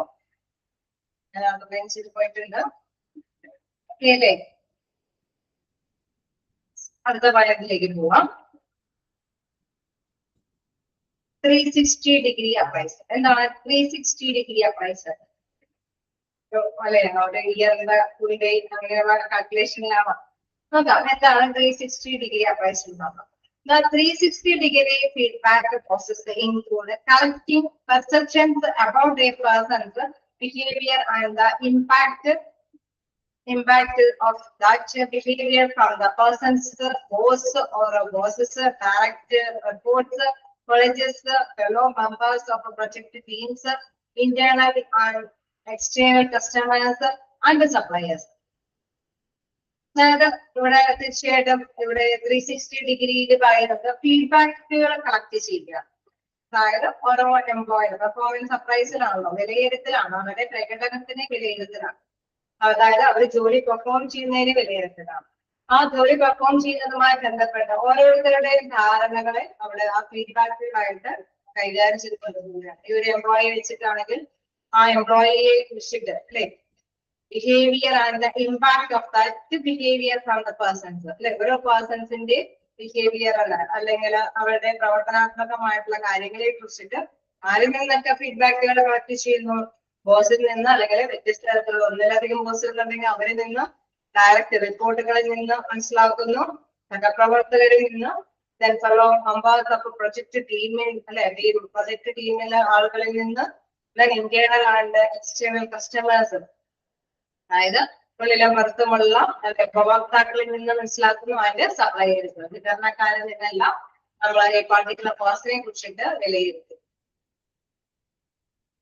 ബെഞ്ചിൽ പോയിട്ടുണ്ട്. അല്ലേ, അടുത്ത പാഠത്തിലേക്ക് പോവാം. 360 ഡിഗ്രി അപ്രൈസ്. എന്താണ് 360 ഡിഗ്രി അപ്രൈസ്? അല്ലെ നമ്മുടെ ഇയറിന്റെ ഫുൾ ഡേ അങ്ങനെയുള്ള കാൽക്കുലേഷനിലാണ് നോക്കാം. എന്താണ് 360 ഡിഗ്രി അപ്രൈസ് ഉണ്ടാവുക? The 360 degree feedback process includes collecting perceptions about a person's behavior and the impact of that behavior from the person's boss or boss's direct reports, colleges, fellow members of project teams, internal and external customers and suppliers. അതായത് ഇവിടെ തീർച്ചയായിട്ടും ഇവിടെ 360 ഡിഗ്രിയിൽ പറയുന്നത് ഫീഡ്ബാക്കുകൾ കളക്ട് ചെയ്യുക. അതായത് ഓരോ എംപ്ലോയർ പെർഫോമൻസ് അപ്രൈസിലാണല്ലോ, വിലയിരുത്തലാണ്, അവരുടെ പ്രകടനത്തിന് വിലയിരുത്തലാണ്. അതായത് അവർ ജോലി പെർഫോം ചെയ്യുന്നതിന് വിലയിരുത്തലാണ്. ആ ജോലി പെർഫോം ചെയ്യുന്നതുമായി ബന്ധപ്പെട്ട ഓരോരുത്തരുടെയും ധാരണകളെ അവിടെ ആ ഫീഡ്ബാക്കുകളായിട്ട് കൈകാര്യം ചെയ്ത് കൊണ്ടുപോവുകയാണ്. ഈ ഒരു എംപ്ലോയി വെച്ചിട്ടാണെങ്കിൽ ആ എംപ്ലോയിയെ കുറിച്ചിട്ട് അല്ലെ behavior and the impact of that behavior from the persons. അല്ലെ ഓരോ പേഴ്സൺസിന്റെ ബിഹേവിയർ അല്ലെങ്കിൽ അവരുടെ പ്രവർത്തനാത്മകമായിട്ടുള്ള കാര്യങ്ങളെ കുറിച്ചിട്ട് ആരിൽ നിന്നൊക്കെ ഫീഡ്ബാക്കുകൾ കളക്ട് ചെയ്യുന്നു? ബോസിൽ നിന്ന്, അല്ലെങ്കിൽ വ്യത്യസ്ത തരത്തിലുള്ള ഒന്നിലധികം ബോസുകളുണ്ടെങ്കിൽ അവരിൽ നിന്ന്, ഡയറക്റ്റ് റിപ്പോർട്ടുകളിൽ നിന്ന് മനസ്സിലാക്കുന്നു, സഹപ്രവർത്തകരിൽ നിന്ന്, പ്രൊജക്ട് ടീമിൽ അല്ലെ പ്രൊജക്ട് ടീമിലെ ആളുകളിൽ നിന്ന്, ഇന്റേണൽ ആൻഡ് എക്സ്റ്റേണൽ കസ്റ്റമേഴ്സ് അതായത് ഉള്ളിലും പുറത്തുമുള്ള ഉപഭോക്താക്കളിൽ നിന്ന് മനസ്സിലാക്കുന്നു, അതിന്റെ സപ്ലൈയേഴ്സ് വിതരണക്കാരിൽ നിന്നെല്ലാം നമ്മൾ ഈ പാർട്ടിക്കുലർ പേഴ്സണെ കുറിച്ചിട്ട് വിലയിരുത്തും.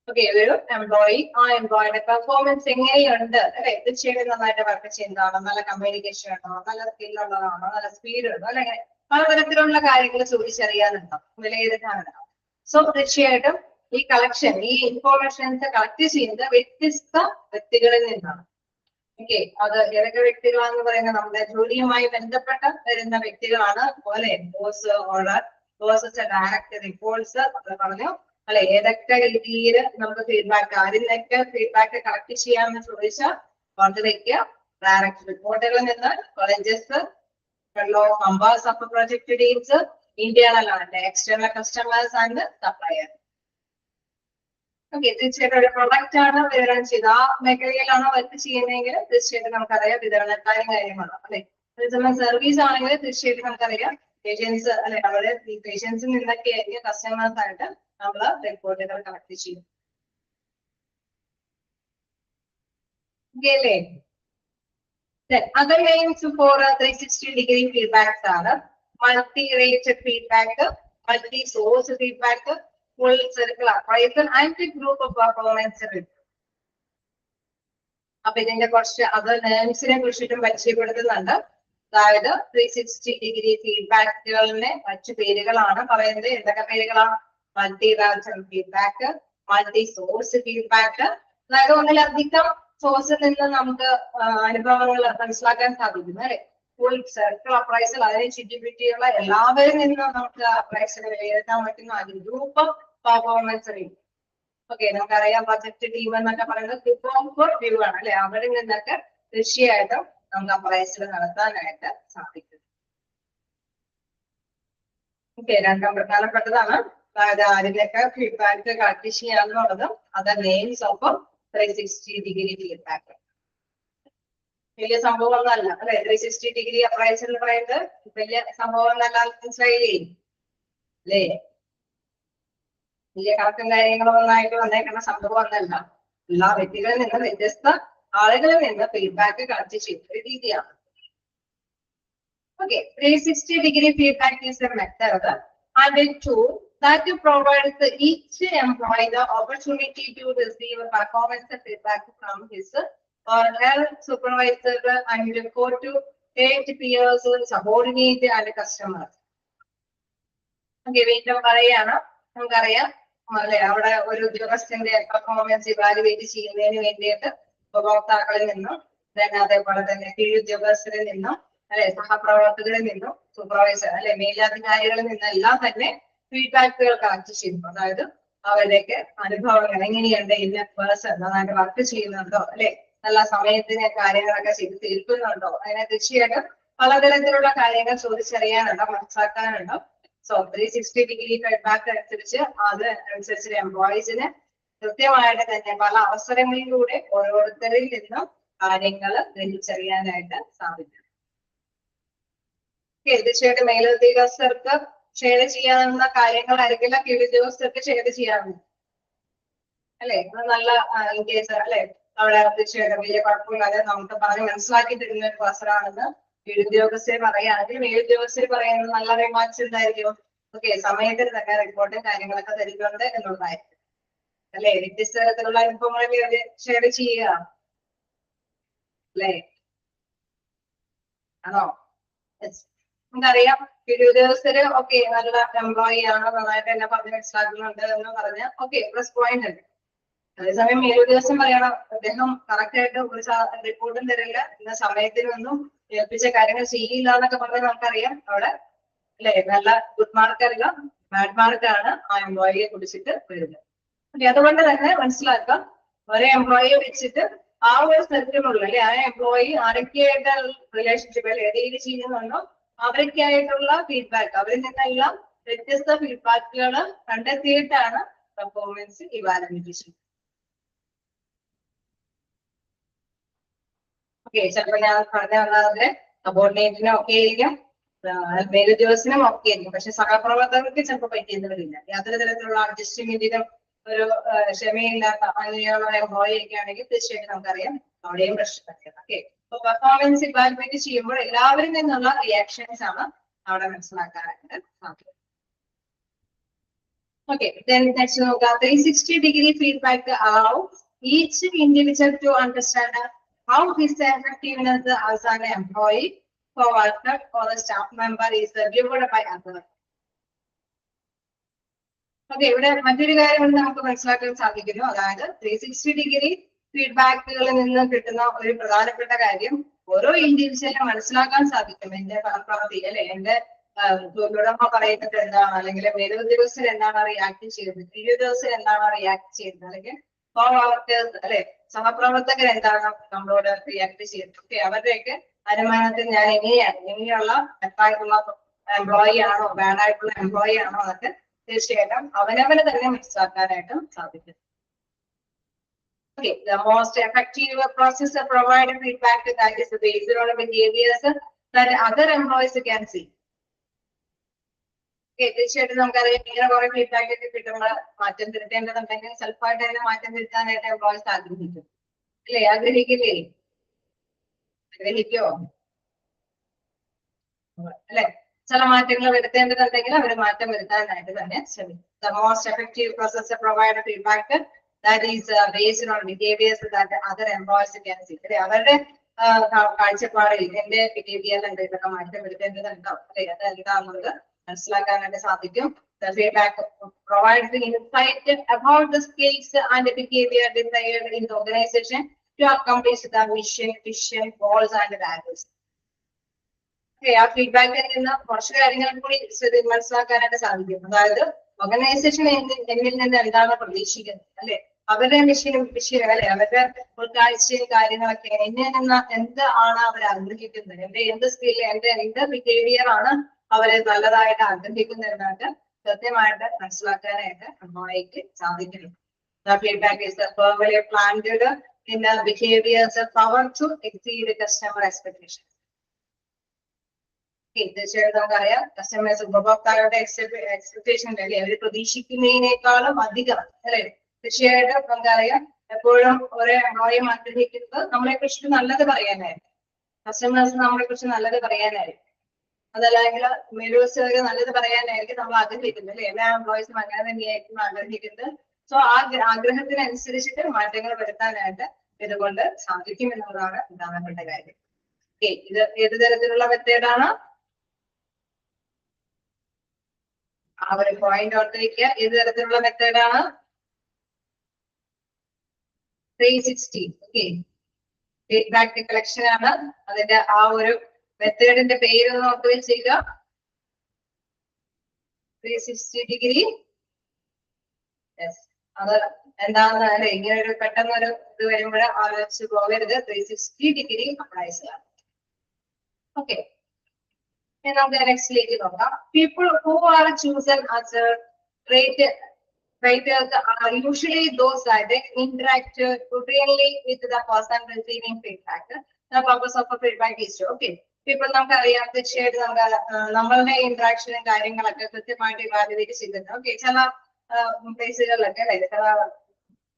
ഓക്കെ, ഒരു എംപ്ലോയി ആ എംപ്ലോയിയുടെ പെർഫോമൻസ് എങ്ങനെയുണ്ട് അല്ലെ, തീർച്ചയായിട്ടും നന്നായിട്ട് വർക്ക് ചെയ്യുന്നതാണോ, നല്ല കമ്മ്യൂണിക്കേഷൻ ഉണ്ടോ, നല്ല സ്കില്ലുള്ളതാണോ, നല്ല സ്പീഡ് ഉണ്ടോ, അല്ലെങ്കിൽ പലതരത്തിലുള്ള കാര്യങ്ങൾ ചോദിച്ചറിയാനുണ്ടോ, വിലയിരുത്താനുണ്ടോ. സോ തീർച്ചയായിട്ടും ഈ കളക്ഷൻ, ഈ ഇൻഫോർമേഷൻസ് കളക്ട് ചെയ്യുന്നത് വ്യത്യസ്ത വ്യക്തികളിൽ നിന്നാണ്. ഓക്കെ, അത് ഏതൊക്കെ വ്യക്തികളാണെന്ന് പറയുന്നത് നമ്മുടെ ജോലിയുമായി ബന്ധപ്പെട്ട വരുന്ന വ്യക്തികളാണ്. പോലെ boss, order, bosses direct reports പറഞ്ഞു അല്ലെ. ഏതൊക്കെ രീതിയിൽ നമുക്ക് ഫീഡ്ബാക്ക്, ആരിലൊക്കെ ഫീഡ്ബാക്ക് കളക്ട് ചെയ്യാമെന്ന് ചോദിച്ചാൽ ഓർഡറിലേക്ക് ഡയറക്റ്റ് റിപ്പോർട്ടുകളിൽ നിന്ന്, colleges, members of project teams, internal and external customers and supplier. Okay, തീർച്ചയായിട്ടും ഒരു പ്രൊഡക്റ്റ് ആണ് വിതരണം ചെയ്ത് ആ മേഖലയിലാണോ വർക്ക് ചെയ്യുന്നതെങ്കിൽ തീർച്ചയായിട്ടും നമുക്കറിയാം വിതരണക്കാരും കാര്യമാണ് അല്ലെ. അതേസമയം സർവീസ് ആണെങ്കിൽ തീർച്ചയായിട്ടും നമുക്കറിയാം പേഷ്യൻസ് അല്ലെ, അവരുടെ ഈ പേഷ്യൻസിൽ നിന്നൊക്കെ ആയിരിക്കും കസ്റ്റമേഴ്സ് ആയിട്ട് നമ്മൾ റിപ്പോർട്ടുകൾ കളക്ട് ചെയ്യും. അല്ലേ, other names for 360 degree feedbacks are multi-rate feedback, multi-source feedback, full circle appraisal and group of performance review. അപ്പൊ ഇതിന്റെ കുറച്ച് അതർ നേംസിനെ കുറിച്ചിട്ടും പരിചയപ്പെടുത്തുന്നുണ്ട്. അതായത് 360 ഡിഗ്രി ഫീഡ്ബാക്കുകളിനെ മറ്റു പേരുകളാണ് പറയുന്നത്. എന്തൊക്കെ പേരുകളാണ്? Multi random feedback, multi source feedback. അതായത് ഒന്നിലധികം സോഴ്സിൽ നിന്ന് നമുക്ക് അനുഭവങ്ങൾ മനസ്സിലാക്കാൻ സാധിക്കുന്നു അല്ലെ. ഫുൾ സർക്കിൾ അപ്രൈസൽ, അതിനെ ചുറ്റിപ്പറ്റിയുള്ള എല്ലാവരിൽ നിന്നും നമുക്ക് അപ്രൈസൽ വിലയിരുത്താൻ പറ്റുന്ന ഗ്രൂപ്പ് പെർഫോമൻസ് റിവ്യൂ. ഓക്കെ, നമുക്കറിയാം പ്രൊജക്ട് ടീം എന്നൊക്കെ പറയുന്നത് ഗ്രൂപ്പ് വ്യൂ ആണ് അല്ലെ. അവരിൽ നിന്നൊക്കെ തീർച്ചയായിട്ടും നമുക്ക് അപ്രൈസൽ നടത്താനായിട്ട് സാധിക്കും. ഓക്കെ, രണ്ടാം പ്രധാനപ്പെട്ടതാണ്. അതായത് ആരിലൊക്കെ ഫീഡ്ബാക്ക് കളക്ട് ചെയ്യാന്നുള്ളതും അത് നെയിംസ് ഓഫ് 360 ഫീഡ്ബാക്ക്. വലിയ സംഭവമൊന്നുമല്ല അല്ലെ. 360 അപ്രൈസൽ എന്ന് പറയുന്നത് വലിയ സംഭവം എന്നല്ല, മനസ്സിലായില്ലേ അല്ലേ? വലിയ കണക്കും കാര്യങ്ങളൊന്നും ആയിട്ട് വന്നേക്കുന്ന സംഭവം ഒന്നല്ല. എല്ലാ വ്യക്തികളിൽ നിന്ന് വ്യത്യസ്ത ആളുകളിൽ നിന്ന് ഫീഡ്ബാക്ക് കളക്ട് ചെയ്യുന്ന ഒരു രീതിയാണ്. Okay, 360 feedback is a method and a tool that provides each employee the opportunity to receive performance feedback from his or her supervisor and co-to peers, subordinate and customers. Okay, വീണ്ടും പറയാണ്. നമുക്കറിയാം അല്ലെ, അവിടെ ഒരു ഉദ്യോഗസ്ഥന്റെ പെർഫോമൻസ് ഇവാലുവേറ്റ് ചെയ്യുന്നതിന് വേണ്ടിയിട്ട് ഉപഭോക്താക്കളിൽ നിന്നും അതേപോലെ തന്നെ കീഴുദ്യോഗസ്ഥരിൽ നിന്നും അല്ലെ, സഹപ്രവർത്തകരിൽ നിന്നും സൂപ്പർവൈസർ അല്ലെ, മേലധികാരികളിൽ നിന്നെല്ലാം തന്നെ ഫീഡ്ബാക്കുകൾ കളക്ട് ചെയ്യുന്നു. അതായത് അവരുടെയൊക്കെ അനുഭവങ്ങൾ എങ്ങനെയുണ്ട്, ഇന്ന പേഴ്സൺ നന്നായിട്ട് വർക്ക് ചെയ്യുന്നുണ്ടോ അല്ലെ, നല്ല സമയത്തിന് കാര്യങ്ങളൊക്കെ ചെയ്ത് തീർക്കുന്നുണ്ടോ, അങ്ങനെ തീർച്ചയായിട്ടും പലതരത്തിലുള്ള കാര്യങ്ങൾ ചോദിച്ചറിയാനുണ്ടോ, മനസ്സിലാക്കാനുണ്ടോ. സോ 360 ഫീഡ്ബാക്ക് അനുസരിച്ച് അനുസരിച്ച് എംപ്ലോയീസിന് കൃത്യമായിട്ട് തന്നെ പല അവസരങ്ങളിലൂടെ ഓരോരുത്തരിൽ നിന്നും കാര്യങ്ങൾ ഗ്രഹിച്ചറിയാനായിട്ട് സാധിക്കും. തീർച്ചയായിട്ടും മേലുദ്യോഗസ്ഥർക്ക് ഷെയർ ചെയ്യാവുന്ന കാര്യങ്ങളായിരിക്കില്ല കീഴുദ്യോഗസ്ഥർക്ക് ഷെയർ ചെയ്യാവുന്നത് അല്ലെ. നല്ല ഇൻ കേസ് അല്ലെ, അവിടെ തീർച്ചയായിട്ടും വലിയ കുഴപ്പമില്ലാതെ നമുക്ക് പറഞ്ഞ് മനസ്സിലാക്കി തരുന്ന ഒരു പേഴ്സണാണെന്ന് കീഴുദ്യോഗസ്ഥർ പറയുകയാണെങ്കിൽ മേലുദ്യോഗസ്ഥർ പറയുന്നത് നല്ല റിമാർക്സ് എന്തായിരിക്കും? ഓക്കെ, സമയത്തിന് തന്നെ റിപ്പോർട്ടും കാര്യങ്ങളൊക്കെ തരുന്നുണ്ട് എന്നുള്ളതായിരിക്കും അല്ലെ. വ്യത്യസ്ത തരത്തിലുള്ള അനുഭവങ്ങൾ ഷെയർ ചെയ്യുക അല്ലെ, ആണോ? നമുക്കറിയാം കീഴുദ്യോഗസ്ഥര് ഓക്കെ നല്ല എംപ്ലോയി ആണ്, നന്നായിട്ട് എന്നെ പറഞ്ഞ് മനസ്സിലാക്കുന്നുണ്ട് എന്ന് പറഞ്ഞ് ഓക്കെ പ്ലസ് പോയിന്റ് ഉണ്ട്. അതേസമയം മേലുദ്യോഗസ്ഥൻ പറയണം അദ്ദേഹം കറക്റ്റ് ആയിട്ട് ഒരു റിപ്പോർട്ടും തരില്ല, ഇന്ന സമയത്തിനൊന്നും ഏൽപ്പിച്ച കാര്യങ്ങൾ ചെയ്യില്ല എന്നൊക്കെ പറഞ്ഞാൽ നമുക്കറിയാം അവിടെ അല്ലെ നല്ല ഗുഡ് മാർക്ക് അല്ല ബാഡ് മാർക്കാണ് ആ എംപ്ലോയിയെ കുറിച്ചിട്ട് വരുന്നത്. അതുകൊണ്ട് തന്നെ മനസ്സിലാക്കാം, ഒരേ എംപ്ലോയിയെ വെച്ചിട്ട് ആ ഒരു സ്ഥലത്തിനുള്ള അല്ലെ ആ എംപ്ലോയി ആരൊക്കെയായിട്ട് റിലേഷൻഷിപ്പ് അല്ലെ ഏത് രീതി ചെയ്യുന്നുണ്ടോ അവരൊക്കെയായിട്ടുള്ള ഫീഡ്ബാക്ക്, അവരിൽ നിന്നെല്ലാം വ്യത്യസ്ത ഫീഡ്ബാക്കുകൾ കണ്ടെത്തിയിട്ടാണ് പെർഫോമൻസ് ഇവാലുവേറ്റ് ചെയ്യുന്നത്. ഓക്കെ, ചിലപ്പോൾ ഞാൻ പറഞ്ഞ വന്നതിന്റെ സബോർഡിനേറ്റിനും ഒക്കെ ആയിരിക്കും, മേലുദ്യോഗസ്ഥനും ഒക്കെ ആയിരിക്കും. പക്ഷെ സഹപ്രവർത്തകർക്ക് ചിലപ്പോൾ പറ്റിയെന്ന് വരില്ല. യാതൊരു തരത്തിലുള്ള അഡ്ജസ്റ്റ്മെന്റിനും ഒരു ക്ഷമയില്ലാത്ത അങ്ങനെയുള്ള എംപ്ലോയി ഒക്കെ ആണെങ്കിൽ തീർച്ചയായിട്ടും നമുക്കറിയാം അവിടെയും പ്രശ്നം. ഓക്കെ, അപ്പൊ പെർഫോമൻസ് ഇവാലുവേറ്റ് ചെയ്യുമ്പോൾ എല്ലാവരിൽ നിന്നുള്ള റിയാക്ഷൻസ് ആണ് അവിടെ മനസ്സിലാക്കാനായിട്ട് സാധിക്കും. ഓക്കെ, നെക്സ്റ്റ് നോക്കാം. 360 feedback allows each individual to understand how his effectiveness as an employee, co-worker or a staff member is viewed by others. Okay, ഇവിടെ മറ്റൊരു കാര്യം നമുക്ക് മനസ്സിലാക്കാൻ സാധിക്കുന്നു. അതായത് 360 ഫീഡ്ബാക്കുകളിൽ നിന്ന് കിട്ടുന്ന ഒരു പ്രധാനപ്പെട്ട കാര്യം ഓരോ ഇൻഡിവിജ്വലിനെ മനസ്സിലാക്കാൻ സാധിക്കും. എന്റെ പ്രവൃത്തി അല്ലെ, എന്റെ തൊഴിലുടമ പറയുന്നത് എന്താണ്, അല്ലെങ്കിൽ മേലുദ്യോഗസ്ഥർ എന്താണ് റിയാക്ട് ചെയ്യുന്നത്, കീഴുദ്യോഗസ്ഥർ എന്താണ് റിയാക്ട് ചെയ്യുന്നത്, അല്ലെങ്കിൽ കോ-വർക്കേഴ്സ് അല്ലെ സഹപ്രവർത്തകർ എന്താണ് നമ്മളോട് റിയാക്ട് ചെയ്യുന്നത്. ഓക്കെ, അവരുടെയൊക്കെ അനുമാനത്തിൽ ഞാൻ എങ്ങനെയുള്ള ബെറ്ററായിട്ടുള്ള എംപ്ലോയി ആണോ ബാഡ് ആയിട്ടുള്ള എംപ്ലോയി ആണോ എന്നൊക്കെ തീർച്ചയായിട്ടും അവനവന് തന്നെ മനസ്സിലാക്കാനായിട്ടും സാധിക്കും. Okay, the most effective process of providing feedback that is based on behaviors that other employees can see. Okay, തീർച്ചയായിട്ടും നമുക്കറിയാം ഇങ്ങനെ കുറെ ഫീഡ്ബാക്ക് ഒക്കെ കിട്ടുമ്പോൾ മാറ്റം തിരുത്തേണ്ടതുണ്ടെങ്കിൽ സെൽഫായിട്ട് തന്നെ മാറ്റം തിരുത്താനായിട്ട് എംപ്ലോയീസ് ആഗ്രഹിക്കും അല്ലേ? ആഗ്രഹിക്കില്ലേ? ആഗ്രഹിക്കോ അല്ലെ? ചില മാറ്റങ്ങൾ വരുത്തേണ്ടതുണ്ടെങ്കിൽ അവർ മാറ്റം വരുത്താനായിട്ട് തന്നെ ശ്രമിക്കും. The most effective process of providing feedback that is based on behaviors that other employees can see. അവരുടെ കാഴ്ചപ്പാടിൽ എന്റെ ബിഹേവിയറിൽ എന്തെങ്കിലുമൊക്കെ മാറ്റം വരുത്തേണ്ടതുണ്ടോ അല്ലെ, അത് എന്താണെന്നുള്ളത് മനസ്സിലാക്കാനായിട്ട് സാധിക്കും. The feedback provides the insight about the skills and the behavior desired in the organization to accomplish the mission, vision, goals and values. ആ ഫീഡ്ബാക്കിൽ നിന്ന് കുറച്ച് കാര്യങ്ങൾ കൂടി മനസ്സിലാക്കാനായിട്ട് സാധിക്കും. അതായത് ഓർഗനൈസേഷൻ എന്നിൽ നിന്ന് എന്താണ് പ്രതീക്ഷിക്കുന്നത് അല്ലെ, അവരുടെ വിഷയം അല്ലെ, അവരുടെ ഉൾക്കാഴ്ചയും കാര്യങ്ങളൊക്കെ എന്നിൽ നിന്ന് എന്ത് ആണ് അവർ ആഗ്രഹിക്കുന്നത്, എന്റെ എന്ത് സ്കിൽ, എന്റെ എന്ത് ബിഹേവിയർ ആണ് അവരെ നല്ലതായിട്ട് ആഗ്രഹിക്കുന്നത് എന്നായിട്ട് കൃത്യമായിട്ട് മനസ്സിലാക്കാനായിട്ട് എംപ്ലോയിക്ക് സാധിക്കണം. Feedback is firmly planted in the behaviors power to exceed customer expectations. തീർച്ചയായിട്ടും നമുക്കറിയാം കസ്റ്റമേഴ്സ് ഉപഭോക്താക്കളുടെ എക്സ്പെക്ടേഷൻ അല്ലെ, അവർ പ്രതീക്ഷിക്കുന്നതിനേക്കാളും അധികം അല്ലെ. തീർച്ചയായിട്ടും നമുക്കറിയാം എപ്പോഴും ഒരേ എംപ്ലോയി ആഗ്രഹിക്കുന്നത് നമ്മളെ കുറിച്ച് നല്ലത് പറയാനായിരിക്കും, കസ്റ്റമേഴ്സ് നമ്മളെ കുറിച്ച് നല്ലത് പറയാനായിരിക്കും, അതല്ലെങ്കിൽ മെമ്പേഴ്സുകാർക്ക് നല്ലത് പറയാനായിരിക്കും നമ്മൾ ആഗ്രഹിക്കുന്നത് അല്ലെ. എല്ലാ എംപ്ലോയീസും അങ്ങനെ തന്നെയായിരിക്കും ആഗ്രഹിക്കുന്നത്. സോ ആ ആഗ്രഹത്തിനനുസരിച്ചിട്ട് മാറ്റങ്ങൾ വരുത്താനായിട്ട് ഇതുകൊണ്ട് സാധിക്കും എന്നുള്ളതാണ് പ്രധാനപ്പെട്ട കാര്യം. ഇത് ഏത് തരത്തിലുള്ള മെത്തേഡാണ്? ആ ഒരു പോയിന്റ് ഓർത്തിരിക്കുക. ഏത് തരത്തിലുള്ള മെത്തേഡാണ്? 360. ഓക്കെ, ഫീഡ്ബാക്ക് കളക്ഷൻ ആണ് അതിന്റെ ആ ഒരു മെത്തേഡിന്റെ പേര് നോക്കി വെച്ചേക്കുക. 360 ഡിഗ്രി. അത് എന്താണെന്ന് അല്ലെ, ഇങ്ങനെ ഒരു പെട്ടെന്ന് ഒരു ഇത് വരുമ്പോൾ ആലോചിച്ച് പോകരുത്. 360 ഡിഗ്രി അപ്ലൈ ചെയ്യാം. ഓക്കെ, നമുക്ക് നെക്സ്റ്റിലേക്ക് നോക്കാം. People who are chosen as writers are usually those that interact routinely with the person receiving feedback. The purpose of a feedback is to, okay, people നമുക്കറിയാം തീർച്ചയായിട്ടും നമ്മളുടെ ഇന്ററാക്ഷനും കാര്യങ്ങളൊക്കെ കൃത്യമായിട്ട് ഇവാലുവേറ്റ് ചെയ്തിട്ടുണ്ട്. ഓക്കെ, ചില പ്ലേസുകളിലൊക്കെ ചില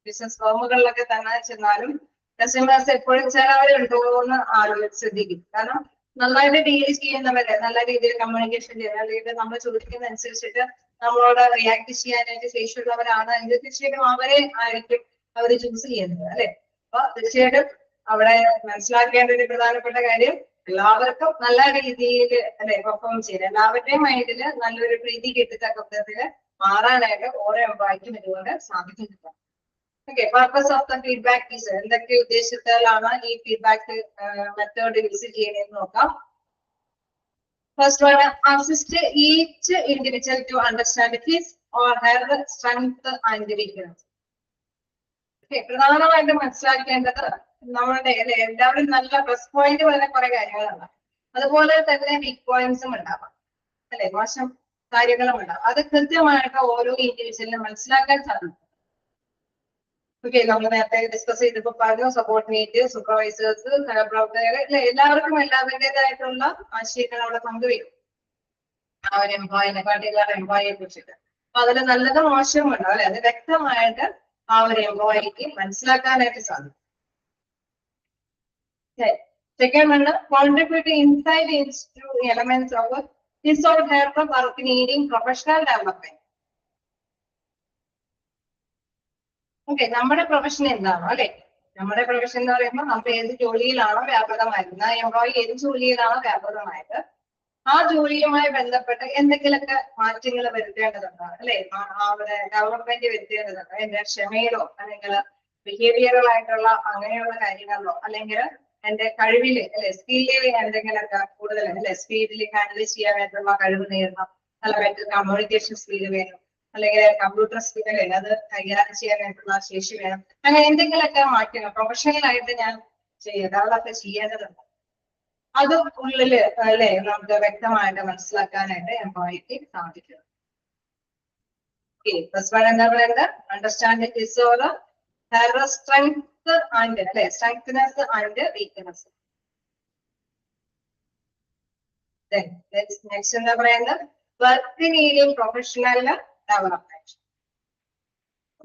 ബിസിനസ് ഫേമുകളിലൊക്കെ തന്നെ ചെന്നാലും കസ്റ്റമേഴ്സ് എപ്പോഴും ചിലവരുണ്ടോ എന്ന് ശ്രദ്ധിക്കും. കാരണം നന്നായിട്ട് ഡീൽ ചെയ്യുന്നവരെ, നല്ല രീതിയിൽ കമ്മ്യൂണിക്കേഷൻ ചെയ്യുന്ന, അല്ലെങ്കിൽ നമ്മൾ ചോദിക്കുന്ന അനുസരിച്ചിട്ട് നമ്മളോട് റിയാക്ട് ചെയ്യാനായിട്ട് ശേഷിയുള്ളവരാണ് എങ്കിൽ തീർച്ചയായിട്ടും അവരെ ആയിരിക്കും അവർ ചൂസ് ചെയ്യുന്നത് അല്ലെ. അപ്പൊ തീർച്ചയായിട്ടും അവിടെ മനസ്സിലാക്കേണ്ട ഒരു പ്രധാനപ്പെട്ട കാര്യം, എല്ലാവർക്കും നല്ല രീതിയിൽ അല്ലെ പെർഫോം ചെയ്ത് എല്ലാവരുടെയും മൈൻഡില് നല്ലൊരു പ്രീതി കിട്ടത്തക്ക വിധത്തില് മാറാനായിട്ട് ഓരോ എംപ്ലോയിക്കും ഇതുകൊണ്ട് സാധിക്കുന്നില്ല. ഓക്കെ, purpose of the feedback is, എന്തൊക്കെ ഉദ്ദേശത്തിലാണ് ഈ ഫീഡ്ബാക്ക് മെത്തേഡ് യൂസ് ചെയ്യുന്നതെന്ന് നോക്കാം. First one, assist each individual to understand his or her strength and weakness. പ്രധാനമായിട്ടും മനസ്സിലാക്കേണ്ടത് നമ്മളുടെ അല്ലെ എല്ലാവരും നല്ല പ്ലസ് പോയിന്റ് വരുന്ന കുറെ കാര്യങ്ങളുണ്ട്, അതുപോലെ തന്നെ വീക്ക് പോയിന്റ്സും ഉണ്ടാവാം അല്ലെ, മോശം കാര്യങ്ങളും ഉണ്ടാവും. അത് കൃത്യമായിട്ട് ഓരോ ഇൻഡിവിജ്വലിനും മനസ്സിലാക്കാൻ സാധിക്കും. ഓക്കെ, നമ്മൾ നേരത്തെ ഡിസ്കസ് ചെയ്തപ്പോൾ പറഞ്ഞു സപ്പോർട്ടിനേറ്റ്, സൂപ്പർവൈസേഴ്സ്, സഹപ്രവർത്തകർ അല്ലെ, എല്ലാവർക്കും എല്ലാവരുടേതായിട്ടുള്ള ആശയങ്ങൾ അവിടെ പങ്കുവയ്ക്കും ആ ഒരു എംപ്ലോയിനെ, പർട്ടിക്കുലർ എംപ്ലോയിയെ കുറിച്ചിട്ട്. അപ്പൊ അതിൽ നല്ലതും മോശവും ഉണ്ടാവും അല്ലെ, അത് വ്യക്തമായിട്ട് ആ ഒരു എംപ്ലോയിക്ക് മനസ്സിലാക്കാനായിട്ട് സാധിക്കും. Second one, contribute inside into elements of his or her work needing professional development. Okay, നമ്മുടെ പ്രൊഫഷൻ എന്താണോ അല്ലെ, നമ്മുടെ പ്രൊഫഷൻ എന്ന് പറയുമ്പോൾ നമ്മൾ ഏത് ജോലിയിലാണോ വ്യാപൃതമായിരുന്നത്, എംപ്ലോയി ഏത് ജോലിയിലാണോ വ്യാപൃതമായത് ആ ജോലിയുമായി ബന്ധപ്പെട്ട് എന്തെങ്കിലുമൊക്കെ മാറ്റങ്ങൾ വരുത്തേണ്ടതുണ്ടോ അല്ലെ, അവിടെ ഡെവലപ്മെന്റ് വരുത്തേണ്ടതുണ്ടോ, എന്റെ ക്ഷമയിലോ അല്ലെങ്കിൽ ബിഹേവിയറൽ ആയിട്ടുള്ള അങ്ങനെയുള്ള കാര്യങ്ങളിലോ, അല്ലെങ്കിൽ എന്റെ കഴിവില് അല്ലെ സ്കില്ലിൽ എന്തെങ്കിലുമൊക്കെ കൂടുതൽ അല്ലെ സ്പീഡിൽ ഹാൻഡിൽ ചെയ്യാനായിട്ടുള്ള കഴിവ് നേടണം, അല്ലെങ്കിൽ കമ്മ്യൂണിക്കേഷൻ സ്കില്ല് വേണം, അല്ലെങ്കിൽ കമ്പ്യൂട്ടർ സ്കിൽ അല്ലെ അത് കൈകാര്യം ചെയ്യാനായിട്ടുള്ള ശേഷി വേണം. അങ്ങനെ എന്തെങ്കിലുമൊക്കെ മാറ്റങ്ങൾ പ്രൊഫഷണൽ ആയിട്ട് ഞാൻ ഡെവലപ്പ് ചെയ്യേണ്ടതുണ്ട്. അത് ഉള്ളില് അല്ലെ നമുക്ക് വ്യക്തമായിട്ട് മനസ്സിലാക്കാനായിട്ട് എംപ്ലോയിക്ക് സാധിക്കും. എന്താ പറയുന്നത്, understand his or her strength and അല്ലെ സ്ട്രെങ്ത്നെസ് ആൻഡ് വീക്ക്നെസ്. നെക്സ്റ്റ് എന്താ പറയുന്നത്, work needing professional development.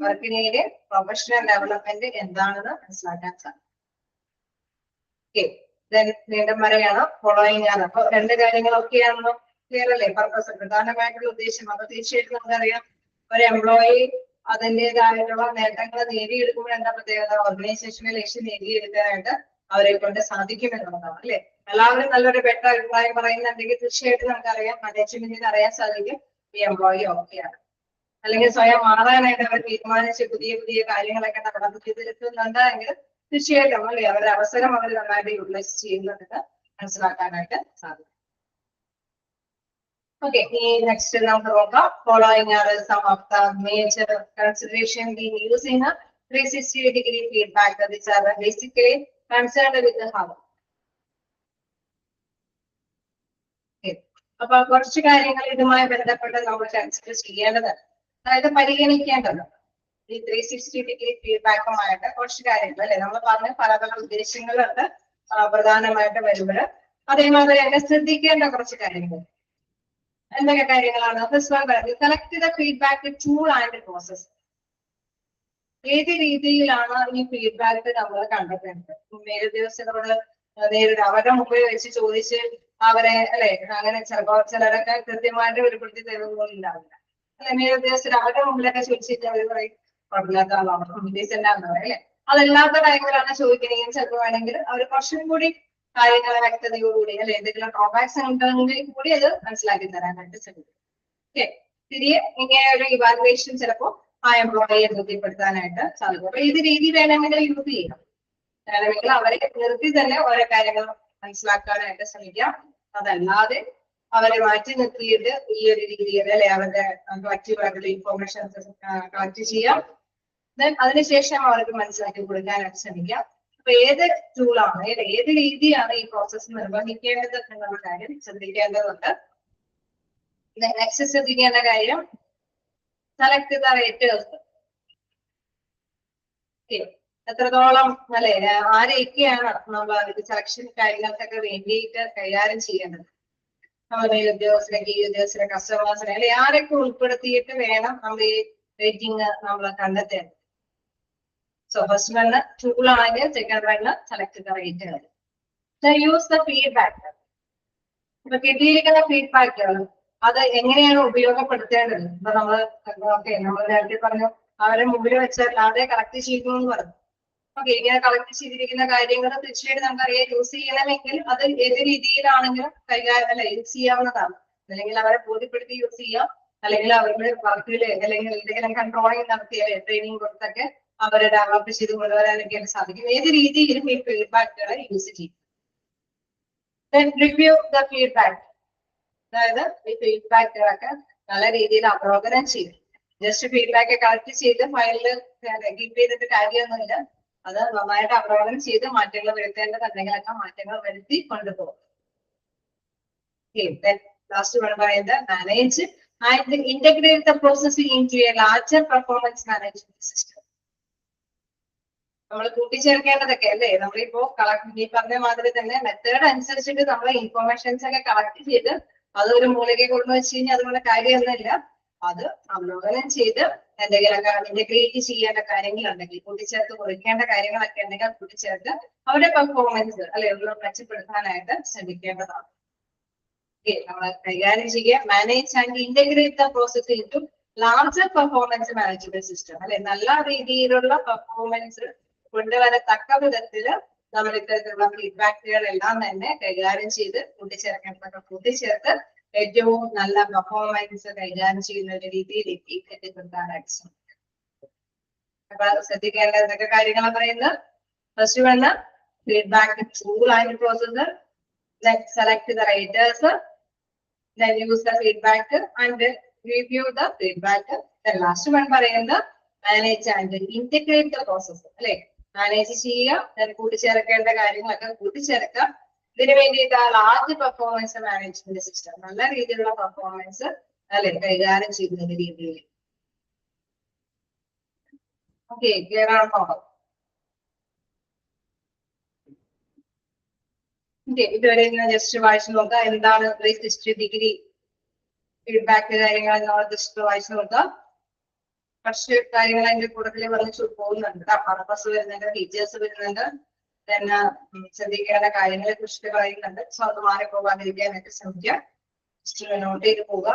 Work need professional development എന്താണെന്ന് മനസ്സിലാക്കാൻ സാധിക്കും. വീണ്ടും പറയാണ് ഫോളോയിങ് ആണ്. അപ്പൊ രണ്ട് കാര്യങ്ങളൊക്കെയാണല്ലോ ക്ലിയർ അല്ലേ. പർപ്പസ്, പ്രധാനമായിട്ടുള്ള ഉദ്ദേശം. അപ്പൊ തീർച്ചയായിട്ടും നമുക്കറിയാം ഒരു എംപ്ലോയി അതിൻ്റെതായിട്ടുള്ള നേട്ടങ്ങൾ നേടിയെടുക്കുമ്പോൾ എന്താ പ്രത്യേകത, ഓർഗനൈസേഷനെ ലക്ഷ്യം നേടിയെടുക്കാനായിട്ട് അവരെ കൊണ്ട് സാധിക്കും എന്നുള്ളതാണ് അല്ലെ. എല്ലാവരും നല്ലൊരു ബെറ്റർ അഭിപ്രായം പറയുന്നുണ്ടെങ്കിൽ തീർച്ചയായിട്ടും നമുക്കറിയാം മാനേജ്മെന്റിന് അറിയാൻ സാധിക്കും ഈ എംപ്ലോയി ഓക്കെയാണ്. അല്ലെങ്കിൽ സ്വയം മാറാനായിട്ട് അവർ തീരുമാനിച്ച് പുതിയ പുതിയ കാര്യങ്ങളൊക്കെ നടത്തിയെടുക്കുന്നുണ്ടെങ്കിൽ തീർച്ചയായിട്ടും അല്ലെ അവരുടെ അവസരം അവർ നന്നായിട്ട് യൂട്ടിലൈസ് ചെയ്യുന്നുണ്ടെന്ന് മനസ്സിലാക്കാനായിട്ട് സാധിക്കും. Okay, next നമുക്ക് നോക്കാം. Following are some of the major consideration being used in a 360-degree feedback, which are basically concerned with the how. അപ്പൊ കുറച്ച് കാര്യങ്ങൾ ഇതുമായി ബന്ധപ്പെട്ട് നമ്മൾ കൺസിഡർ ചെയ്യേണ്ടത്, അതായത് പരിഗണിക്കേണ്ടത് ഈ 360-degree ഫീഡ്ബാക്കുമായിട്ട് കുറച്ച് കാര്യങ്ങൾ അല്ലെ. നമ്മൾ പറഞ്ഞ പല പല ഉദ്ദേശങ്ങളുണ്ട് പ്രധാനമായിട്ട് വരുമ്പോൾ. അതേമാതിരി തന്നെ ശ്രദ്ധിക്കേണ്ട കുറച്ച് കാര്യങ്ങൾ എന്തൊക്കെ കാര്യങ്ങളാണ്? Collect the feedback tool and process. ഏത് രീതിയിലാണ് ഈ ഫീഡ്ബാക്ക് നമ്മൾ കണ്ടെത്തേണ്ടത്? മേലുദ്യോഗസ്ഥരോട് നേരിട്ട് അവരുടെ മുമ്പിൽ വെച്ച് ചോദിച്ച് അവരെ അല്ലെ, അങ്ങനെ ചിലപ്പോ ചിലരൊക്കെ കൃത്യമായിട്ട് വെളിപ്പെടുത്തി തരുന്നത് ഉണ്ടാവില്ല അല്ലെ. മേലുദ്യോഗസ്ഥർ അവരുടെ മുമ്പിലൊക്കെ ചോദിച്ചിട്ട് അവർ പറയും പഠിക്കാത്താണോ അല്ലെ. അതല്ലാത്ത കാര്യങ്ങളാണ് ചോദിക്കണമെങ്കിൽ ചിലപ്പോൾ വേണമെങ്കിൽ അവർ കുറച്ചും കൂടി കാര്യങ്ങളെ വ്യക്തതയോടുകൂടി അല്ലെ, എന്തെങ്കിലും ഡ്രോബാക്സ് ഉണ്ടെങ്കിൽ കൂടി അത് മനസ്സിലാക്കി തരാനായിട്ട് ശ്രമിക്കും. ഓക്കെ, തിരികെ ഇങ്ങനെ ഒരു ഇവാലുവേഷൻ ചിലപ്പോൾ ആ എംപ്ലോയിയെ തൃപ്തിപ്പെടുത്താനായിട്ട് സാധിക്കും. അപ്പൊ ഏത് രീതി വേണമെങ്കിൽ യൂസ് ചെയ്യാം. വേണമെങ്കിൽ അവരെ നിർത്തി തന്നെ ഓരോ കാര്യങ്ങൾ മനസ്സിലാക്കാനായിട്ട് ശ്രമിക്കാം. അതല്ലാതെ അവരെ മാറ്റി നിർത്തിയിട്ട് ഈ ഒരു രീതിയിൽ അല്ലെ അവരുടെ കളക്റ്റീവ് ആയിട്ടുള്ള ഇൻഫോർമേഷൻസ് കളക്ട് ചെയ്യാം. ദെൻ അതിനുശേഷം അവർക്ക് മനസ്സിലാക്കി കൊടുക്കാനായിട്ട് ശ്രമിക്കാം. അപ്പൊ ഏത് ടൂളാണ്, ഏത് രീതിയാണ് ഈ പ്രോസസ്സ് നിർവഹിക്കേണ്ടത് എന്നുള്ള കാര്യം ശ്രദ്ധിക്കേണ്ടതുണ്ട്. നെക്സ്റ്റ് ശ്രദ്ധിക്കേണ്ട കാര്യം സെലക്ട് ദ റേറ്റേഴ്സ്. എത്രത്തോളം അല്ലെ, ആരെയൊക്കെയാണ് നമ്മൾ സെലക്ഷൻ കാര്യങ്ങൾക്കൊക്കെ വേണ്ടിയിട്ട് കൈകാര്യം ചെയ്യേണ്ടത്? നമ്മുടെ ഉദ്യോഗസ്ഥരെ, കീഴ് ഉദ്യോഗസ്ഥരെ, കസ്റ്റമേഴ്സിനെ അല്ലെ, ആരൊക്കെ ഉൾപ്പെടുത്തിയിട്ട് വേണം നമ്മൾ ഈ റേറ്റിംഗ് നമ്മൾ കണ്ടെത്തേണ്ടത്. So first one tool ആണെങ്കിൽ second one select the rate. So use the feedback. ഇപ്പൊ കിട്ടിയിരിക്കുന്ന ഫീഡ്ബാക്കുകൾ അത് എങ്ങനെയാണ് ഉപയോഗപ്പെടുത്തേണ്ടത്? ഇപ്പൊ നമ്മൾ നേരത്തെ പറഞ്ഞു അവരെ മുമ്പിൽ വെച്ചല്ലാതെ കളക്ട് ചെയ്യുന്നു എന്ന് പറഞ്ഞു. ഓക്കെ, ഇങ്ങനെ കളക്ട് ചെയ്തിരിക്കുന്ന കാര്യങ്ങൾ തീർച്ചയായിട്ടും നമുക്കറിയാം യൂസ് ചെയ്യണമെങ്കിൽ അത് ഏത് രീതിയിലാണെങ്കിലും കൈകാര്യം അല്ല യൂസ് ചെയ്യാവുന്നതാണ്. അല്ലെങ്കിൽ അവരെ ബോധ്യപ്പെടുത്തി യൂസ് ചെയ്യാം, അല്ലെങ്കിൽ അവരുടെ വർക്കില് അല്ലെങ്കിൽ എന്തെങ്കിലും കൺട്രോളിങ് നടത്തിയാൽ ട്രെയിനിങ് കൊടുത്തൊക്കെ അവരെ ഡെവലപ്പ് ചെയ്ത് കൊണ്ടുവരാനൊക്കെ സാധിക്കും. ഏത് രീതിയിലും ഈ ഫീഡ്ബാക്കുകളെ യൂസ് ചെയ്യും. റിവ്യൂ ദ ഫീഡ്ബാക്ക്, അതായത് ഈ ഫീഡ്ബാക്കുകളൊക്കെ നല്ല രീതിയിൽ അവലോകനം ചെയ്യും. ജസ്റ്റ് ഫീഡ്ബാക്ക് കളക്ട് ചെയ്ത് ഫയലിൽ കീപ്പ് ചെയ്തിട്ട് കാര്യമൊന്നുമില്ല. അത് നന്നായിട്ട് അവലോകനം ചെയ്ത് മാറ്റങ്ങൾ വരുത്തേണ്ടതുണ്ടെങ്കിലൊക്കെ മാറ്റങ്ങൾ വരുത്തി കൊണ്ടുപോകും. ലാസ്റ്റ് വേണം പറയുന്നത് manage and integrate the process into A larger performance management system. നമ്മൾ കൂട്ടിച്ചേർക്കേണ്ടതൊക്കെ അല്ലേ, നമ്മളിപ്പോ കളക്ട് ഈ പറഞ്ഞ മാതിരി തന്നെ മെത്തേഡ് അനുസരിച്ചിട്ട് നമ്മൾ ഇൻഫോർമേഷൻസ് ഒക്കെ കളക്ട് ചെയ്ത് അതൊരു മൂലയ്ക്ക് കൊണ്ടുവന്ന് വെച്ച് കഴിഞ്ഞാൽ അതുകൊണ്ട് കാര്യമൊന്നുമില്ല. അത് അവലോകനം ചെയ്ത് എന്തെങ്കിലുമൊക്കെ ഇന്റഗ്രേറ്റ് ചെയ്യേണ്ട കാര്യങ്ങളുണ്ടെങ്കിൽ, കൂട്ടിച്ചേർത്ത് കുറിക്കേണ്ട കാര്യങ്ങളൊക്കെ ഉണ്ടെങ്കിൽ കൂട്ടിച്ചേർത്ത് അവരുടെ പെർഫോമൻസ് അല്ലെ മെച്ചപ്പെടുത്താനായിട്ട് ശ്രമിക്കേണ്ടതാണ്. നമ്മൾ കൈകാര്യം ചെയ്യുക. Manage and integrate the process into larger performance management system അല്ലെ. നല്ല രീതിയിലുള്ള പെർഫോമൻസ് കൊണ്ടുവരത്തക്ക വിധത്തില് നമ്മൾ ഇത്തരത്തിലുള്ള ഫീഡ്ബാക്കുകളെല്ലാം തന്നെ കൈകാര്യം ചെയ്ത് കൂട്ടിച്ചേർക്കേണ്ടതൊക്കെ കൂട്ടിച്ചേർത്ത് ഏറ്റവും നല്ല പെർഫോമൻസ് കൈകാര്യം ചെയ്യുന്ന ഒരു രീതിയിലേക്ക് എത്തിപ്പെടുത്താനായിട്ട് ശ്രമിക്കും. അപ്പൊ ശ്രദ്ധിക്കേണ്ട എന്തൊക്കെ കാര്യങ്ങളാണ് പറയുന്നത്? First one feedback tool and processor, select the writers, then use the feedback and review the feedback. The last one പറയുന്നത് manage and integrate the process അല്ലെ. മാനേജ് ചെയ്യുക, കൂട്ടിച്ചേർക്കേണ്ട കാര്യങ്ങളൊക്കെ കൂട്ടിച്ചേർക്കുക. ഇതിനു വേണ്ടിയിട്ട് ലാർജ് പെർഫോമൻസ് മാനേജ്മെന്റ് സിസ്റ്റം നല്ല രീതിയിലുള്ള പെർഫോമൻസ് അല്ലെ കൈകാര്യം ചെയ്യുന്ന രീതിയിൽ. ഓക്കെ, ക്ലിയർ ആണോ? ഇതുവരെ ജസ്റ്റ് വായിച്ചു നോക്കുക എന്താണ് 360-degree ഫീഡ്ബാക്ക് കാര്യങ്ങൾ ജസ്റ്റ് വായിച്ചു നോക്കുക. കുറച്ച് കാര്യങ്ങൾ അതിന്റെ കൂടുതൽ പറഞ്ഞു പോകുന്നുണ്ട്. പർപ്പസ് വരുന്നുണ്ട്, ഫീച്ചേഴ്സ് വരുന്നുണ്ട്, പിന്നെ ശ്രദ്ധിക്കേണ്ട കാര്യങ്ങളെ കുറിച്ചിട്ട് പറയുന്നുണ്ട്. സോ അത് മാറി പോകാതിരിക്കാനായിട്ട് ശ്രമിക്കുക. ജസ്റ്റ് നോട്ട് ചെയ്ത് പോവുക.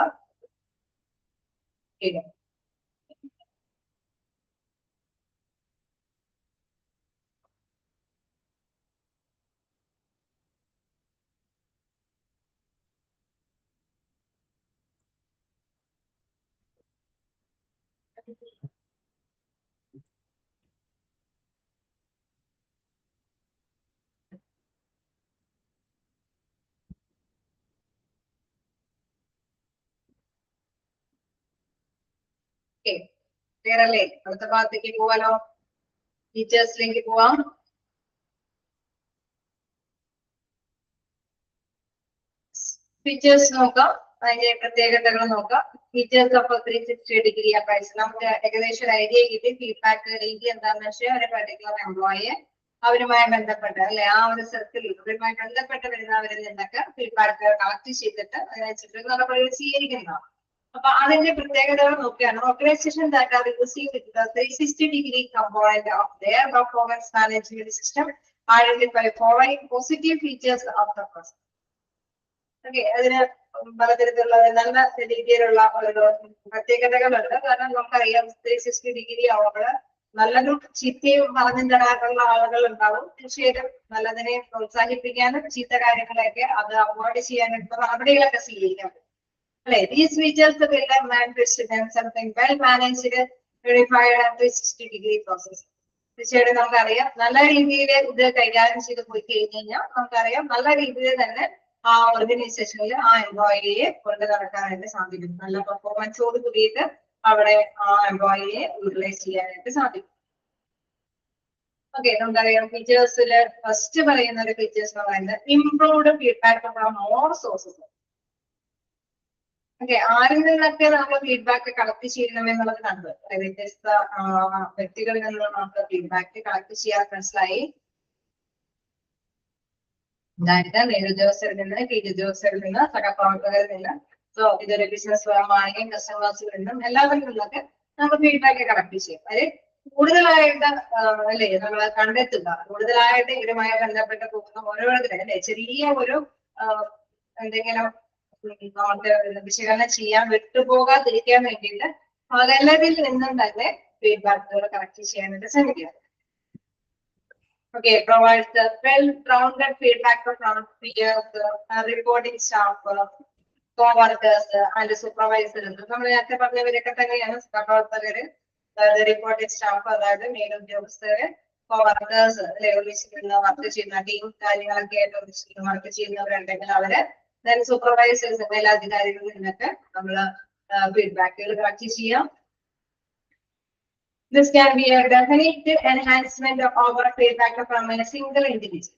ഓക്കെ, ക്ലിയർ അല്ലേ? അടുത്ത ഭാഗത്തേക്ക് പോവാലോ, ഫീച്ചേഴ്സിലേക്ക് പോവാം. ഫീച്ചേഴ്സ് നോക്കാം, അതിന്റെ പ്രത്യേകതകൾ നോക്കാം. Features of 360 appraise. നമുക്ക് ഏകദേശം ഒരു ഐഡിയ കിട്ടി. ഫീഡ്ബാക്ക് രീതി എന്താണെന്ന് വെച്ചാൽ ഒരു പർട്ടിക്കുലർ എംപ്ലോയിയെ അവരുമായി ബന്ധപ്പെട്ട് അല്ലെ ആ ഒരു സർക്കിളിൽ അവരുമായി ബന്ധപ്പെട്ട് വരുന്നവരിൽ നിന്നൊക്കെ ഫീഡ്ബാക്ക് കളക്ട് ചെയ്തിട്ട് അതിനനുസരിച്ച് നടപടികൾ സ്വീകരിക്കുന്നതാണ്. അപ്പൊ അതിന്റെ പ്രത്യേകതകൾ നോക്കുകയാണ്. Organisation that are using the 360-degree component of their performance management system identify following positive features of the process. Okay, അതിന് പലതരത്തിലുള്ള നല്ല രീതിയിലുള്ള ഒരു പ്രത്യേകതകളുണ്ട്. കാരണം നമുക്കറിയാം 360 ആവുമ്പോൾ നല്ലതും ചീത്തയും പറഞ്ഞു തരാനുള്ള ആളുകൾ ഉണ്ടാവും. തീർച്ചയായിട്ടും നല്ലതിനെ പ്രോത്സാഹിപ്പിക്കാനും ചീത്ത കാര്യങ്ങളെയൊക്കെ അത് അവോയ്ഡ് ചെയ്യാനായിട്ട് നടപടികളൊക്കെ സ്വീകരിക്കാം അല്ലെ. These features will manifest in something well managed, verified and 360-degree process. തീർച്ചയായിട്ടും നമുക്കറിയാം നല്ല രീതിയിൽ ഇത് കൈകാര്യം ചെയ്ത് പോയി കഴിഞ്ഞാൽ നമുക്കറിയാം നല്ല രീതിയിൽ തന്നെ ആ ഓർഗനൈസേഷനിൽ ആ എംപ്ലോയിയെ കൊണ്ട് നടക്കാനായിട്ട് സാധിക്കും. നല്ല പെർഫോമൻസോട് കൂടിയിട്ട് അവിടെ ആ എംപ്ലോയിയെ യൂട്ടിലൈസ് ചെയ്യാനായിട്ട് സാധിക്കും. ഓക്കെ, നമുക്കറിയാം ഫീച്ചേഴ്സിൽ ഫസ്റ്റ് പറയുന്ന ഒരു ഫീച്ചേഴ്സ് എന്ന് പറയുന്നത് improved feedback from more sources. Okay, ആരിൽ നിന്നൊക്കെ നമ്മൾ ഫീഡ്ബാക്ക് കളക്ട് ചെയ്യണമെന്നുള്ളത് കണ്ടു. വ്യത്യസ്ത വ്യക്തികളിൽ നിന്ന് നമുക്ക് ഫീഡ്ബാക്ക് കളക്ട് ചെയ്യാൻ മനസ്സിലായി. അതായത് മേലുദ്യോഗസ്ഥരിൽ നിന്ന്, കീഴുദ്യോഗസ്ഥരിൽ നിന്ന്, സഹപ്രവർത്തകരിൽ നിന്ന്, സോ ഇതൊരു ബിസിനസ് ഫേമാണെങ്കിൽ കസ്റ്റമേഴ്സിൽ നിന്നും എല്ലാവരിൽ നിന്നൊക്കെ നമുക്ക് ഫീഡ്ബാക്ക് കളക്ട് ചെയ്യും. അത് കൂടുതലായിട്ട് അല്ലെ നമ്മൾ കണ്ടെത്തുക, കൂടുതലായിട്ട് ഇവരുമായി ബന്ധപ്പെട്ട് പോകുന്ന ഓരോരുത്തരും അല്ലെ ചെറിയ ഒരു എന്തെങ്കിലും നമുക്ക് വിശകലനം ചെയ്യാൻ വിട്ടുപോകാതിരിക്കാൻ വേണ്ടിയിട്ട് പലരിൽ നിന്നും തന്നെ ഫീഡ്ബാക്കുകൾ കളക്ട് ചെയ്യാനായിട്ട് ശ്രമിക്കുക. Okay, provides the well-rounded feedback from peers, reporting staff, co-workers, and supervisors. നമ്മൾ നേരത്തെ പറഞ്ഞവരൊക്കെ തന്നെയാണ് സഹപ്രവർത്തകര്, അതായത് റിപ്പോർട്ടിംഗ് സ്റ്റാഫ്, അതായത് മേലുദ്യോഗസ്ഥര്, co-workers, ഒന്നിച്ചിരുന്ന വർക്ക് ചെയ്യുന്ന ടീം കാര്യങ്ങളൊക്കെ ആയിട്ട് ഒന്നിച്ചിരുന്ന വർക്ക് ചെയ്യുന്നവരുണ്ടെങ്കിൽ അവര്, then supervisors, മേലധികാരികളിൽ നിന്നൊക്കെ നമ്മൾ ഫീഡ്ബാക്കുകൾ കളക്ട് ചെയ്യാം. This can be a definite enhancement of our feedback from a single individual.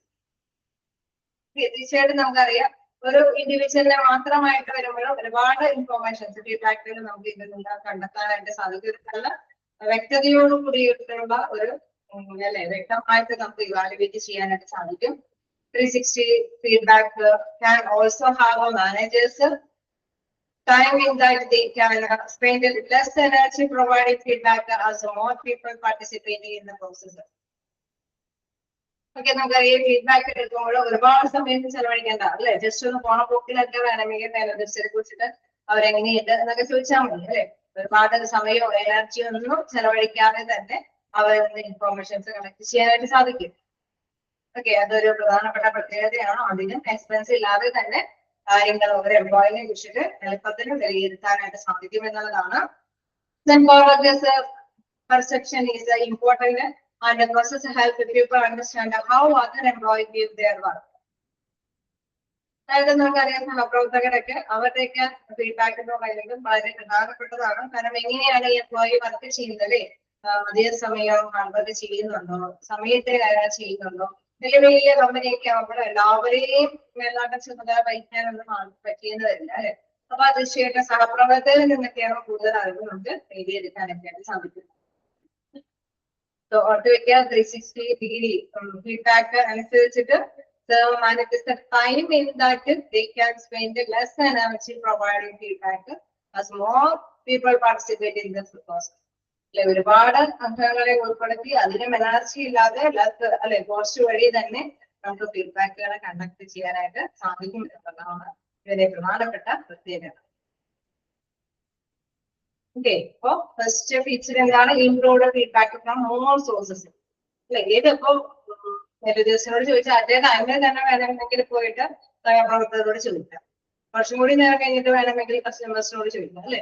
തീർച്ചയായിട്ടും നമുക്കറിയാം ഒരു ഇൻഡിവിജ്വലിനെ മാത്രമായിട്ട് വരുമ്പോൾ ഒരുപാട് ഇൻഫോർമേഷൻസ് ഫീഡ്ബാക്കുകൾ നമുക്ക് ഇതിൽ നിന്ന് കണ്ടെത്താനായിട്ട് സാധിക്കും. നല്ല വ്യക്തതയോട് കൂടിയിട്ടുള്ള ഒരു അല്ലെ വ്യക്തമായിട്ട് നമുക്ക് ഇവാലുവേറ്റ് ചെയ്യാനായിട്ട് സാധിക്കും. 360 feedback can also have a managers time in that they can spend less energy providing feedback as more people participating in the process. Okay, നമുക്കറിയാം ഫീഡ്ബാക്ക് എടുക്കുമ്പോൾ ഒരുപാട് സമയം ചെലവഴിക്കേണ്ട അല്ലെ. ജസ്റ്റ് ഒന്ന് പോണ പോക്കിലൊക്കെ വേണമെങ്കിൽ മേലുദ്യോഗസ്ഥരെ കുറിച്ചിട്ട് അവരെങ്ങനെയുണ്ട് എന്നൊക്കെ ചോദിച്ചാൽ മതി അല്ലെ. ഒരുപാട് സമയമോ എനർജിയോ ഒന്നും ചെലവഴിക്കാതെ തന്നെ അവരുടെ ഇൻഫോർമേഷൻസ് കളക്ട് ചെയ്യാനായിട്ട് സാധിക്കും. ഓക്കെ, അതൊരു പ്രധാനപ്പെട്ട പ്രത്യേകതയാണ്. അതിനും എക്സ്പെൻസ് ഇല്ലാതെ തന്നെ കാര്യങ്ങൾ ഒരു എംപ്ലോയിനെ കുറിച്ചിട്ട് എളുപ്പത്തിൽ വിലയിരുത്താനായിട്ട് സാധിക്കും എന്നുള്ളതാണ്. Then co-workers perception is important and the process help people understand how other employees view their work. അതായത് നമുക്കറിയാം സഹപ്രവർത്തകരൊക്കെ അവരുടെയൊക്കെ ഫീഡ്ബാക്ക് എന്ന് പറയുന്നത് വളരെ പ്രധാനപ്പെട്ടതാണ്. കാരണം എങ്ങനെയാണ് ഈ എംപ്ലോയി വർക്ക് ചെയ്യുന്നത് അല്ലെ, അതേ സമയം വർക്ക് ചെയ്യുന്നുണ്ടോ, സമയത്തിന് കാര്യങ്ങൾ ചെയ്യുന്നുണ്ടോ. വലിയ വലിയ കമ്പനിയൊക്കെ ആകുമ്പോൾ എല്ലാവരെയും മേൽനോട്ട ചുമതല വഹിക്കാനൊന്നും പറ്റിയെന്ന് വരില്ല അല്ലെ. അപ്പൊ തീർച്ചയായിട്ടും സഹപ്രവർത്തകരിൽ നിന്നൊക്കെയാണ് കൂടുതൽ അറിവ് നമുക്ക് നേടിയെടുക്കാനൊക്കെ സാധിക്കുന്നത്. ഓർത്ത് വെക്കുക 360 ഫീഡ്ബാക്ക് അനുസരിച്ചിട്ട് manifest the time in that they can spend less energy providing feedback as more people participate in this process. ഒരുപാട് അംഗങ്ങളെ ഉൾപ്പെടുത്തി അതിനും എനർജി ഇല്ലാതെ അല്ലെ പോസ്റ്റ് വഴി തന്നെ നമുക്ക് ഫീഡ്ബാക്കുകളെ കണ്ടക്ട് ചെയ്യാനായിട്ട് സാധിക്കും എന്നുള്ളതാണ് ഇതിന്റെ പ്രധാനപ്പെട്ട പ്രത്യേകത. ഓക്കെ, അപ്പൊ ഫസ്റ്റ് ഫീച്ചർ എന്താണ്? Improved feedback from more sources അല്ലെ. ഇതിപ്പോ മേലുദ്യോഗസ്ഥനോട് ചോദിച്ചാൽ അതേ ടൈമിൽ തന്നെ വേണമെങ്കിൽ പോയിട്ട് സഹപ്രവർത്തകരോട് ചോദിക്കാം. കുറച്ചും കൂടി നേരം കഴിഞ്ഞിട്ട് വേണമെങ്കിൽ കസ്റ്റമേഴ്സിനോട് ചോദിക്കാം അല്ലെ.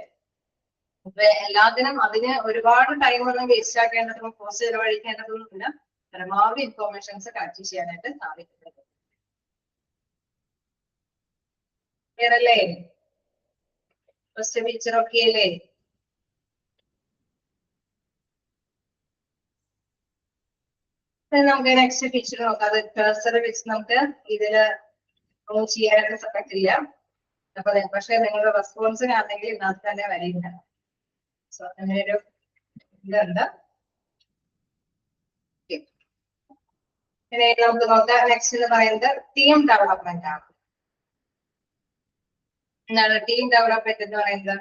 അപ്പൊ എല്ലാത്തിനും അതിന് ഒരുപാട് ടൈം ഒന്നും വേസ്റ്റ് ആക്കേണ്ടതും കോസ്റ്റ് ചെലവഴിക്കേണ്ടതൊന്നുമില്ല. പരമാവധി ഇൻഫോർമേഷൻസ് കളക്ട് ചെയ്യാനായിട്ട് സാധിക്കുന്നത്. ക്ലിയർ അല്ലേ? ഫസ്റ്റ് ഫീച്ചർ ഒക്കെ അല്ലേ? നമുക്ക് നെക്സ്റ്റ് ഫീച്ചർ നോക്കാം. അത് കഴ്സർ വെച്ച് നമുക്ക് ഇതില് മൂവ് ചെയ്യാനായിട്ട് പറ്റില്ല. അപ്പൊ പക്ഷെ നിങ്ങളുടെ റെസ്പോൺസിനാണെങ്കിൽ ഇതിനകത്ത് തന്നെ വരില്ല. സോ അങ്ങനെ ഒരു ഇതുണ്ട്. ഇനി നമുക്ക് നോക്കാം. നെക്സ്റ്റ് എന്ന് പറയുന്നത് ടീം ഡെവലപ്മെന്റ് ആണ്. എന്താണ് ടീം ഡെവലപ്മെന്റ് എന്ന് പറയുന്നത്?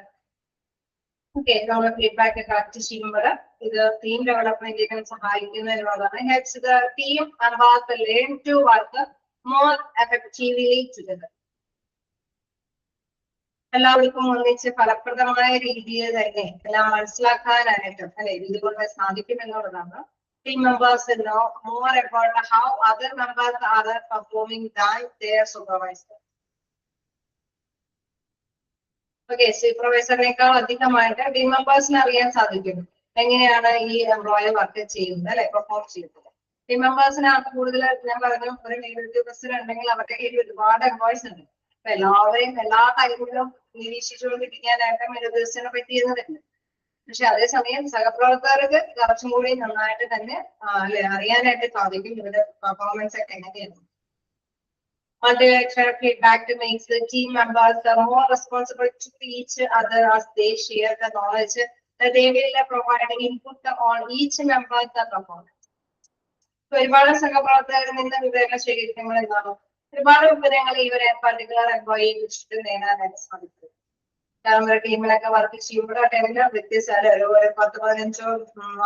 ഓക്കെ, നമ്മൾ ഫീഡ്ബാക്ക് കളക്ട് ചെയ്യുമ്പോൾ ഇത് ടീം ഡെവലപ്മെന്റിനെ സഹായിക്കുന്നു എന്നുള്ളതാണ്. Helps the team members learn to work more effectively together. എല്ലാവർക്കും ഒന്നിച്ച് ഫലപ്രദമായ രീതിയിൽ തന്നെ എല്ലാം മനസ്സിലാക്കാനായിട്ടും അല്ലെ ഇതുകൊണ്ട് സാധിക്കും എന്നുള്ളതാണ്. Team members know more about how other members are performing than their supervisor. Okay, സൂപ്പർവൈസറിനേക്കാൾ അധികമായിട്ട് ടീം മെമ്പേഴ്സിന് അറിയാൻ സാധിക്കും എങ്ങനെയാണ് ഈ എംപ്ലോയി വർക്ക് ചെയ്യുന്നത് അല്ലെ പെർഫോം ചെയ്യുന്നത്. ടീം മെമ്പേഴ്സിനാണ് കൂടുതൽ. ഞാൻ പറഞ്ഞു, ഒരു ഉദ്യോഗസ്ഥർ ഉണ്ടെങ്കിൽ അവരുടെ കയ്യിൽ ഒരുപാട് എംപ്ലോയീസ് ഉണ്ട്. അപ്പൊ എല്ലാവരെയും എല്ലാ കാര്യങ്ങളിലും നിരീക്ഷിച്ചുകൊണ്ടിരിക്കാനായിട്ട് ഉദ്യോഗസ്ഥനെ പറ്റിയെന്നതുണ്ട്. പക്ഷെ അതേസമയം സഹപ്രവർത്തകർക്ക് കുറച്ചും കൂടി നന്നായിട്ട് തന്നെ അറിയാനായിട്ട് സാധിക്കും ഇവരുടെ പെർഫോമൻസ് ഒക്കെ എങ്ങനെയാണ്. Multilateral feedback makes the team members more responsible to each other as they share the knowledge that they will provide input on each member's performance. ഒരുപാട് സഹപ്രവർത്തകരിൽ നിന്ന് വിവരങ്ങൾ ശേഖരിക്കുമ്പോൾ എന്താണ് ഒരുപാട് വിവരങ്ങൾ ഇവരെ പർട്ടിക്കുലർ എംപ്ലോയിയെ കുറിച്ചിട്ട് നേടാനായിട്ട് സാധിക്കും. കാരണം ഒരു ടീമിലൊക്കെ വർക്ക് ചെയ്യുമ്പോൾ ടൈമിൽ വ്യത്യസ്ത 10-15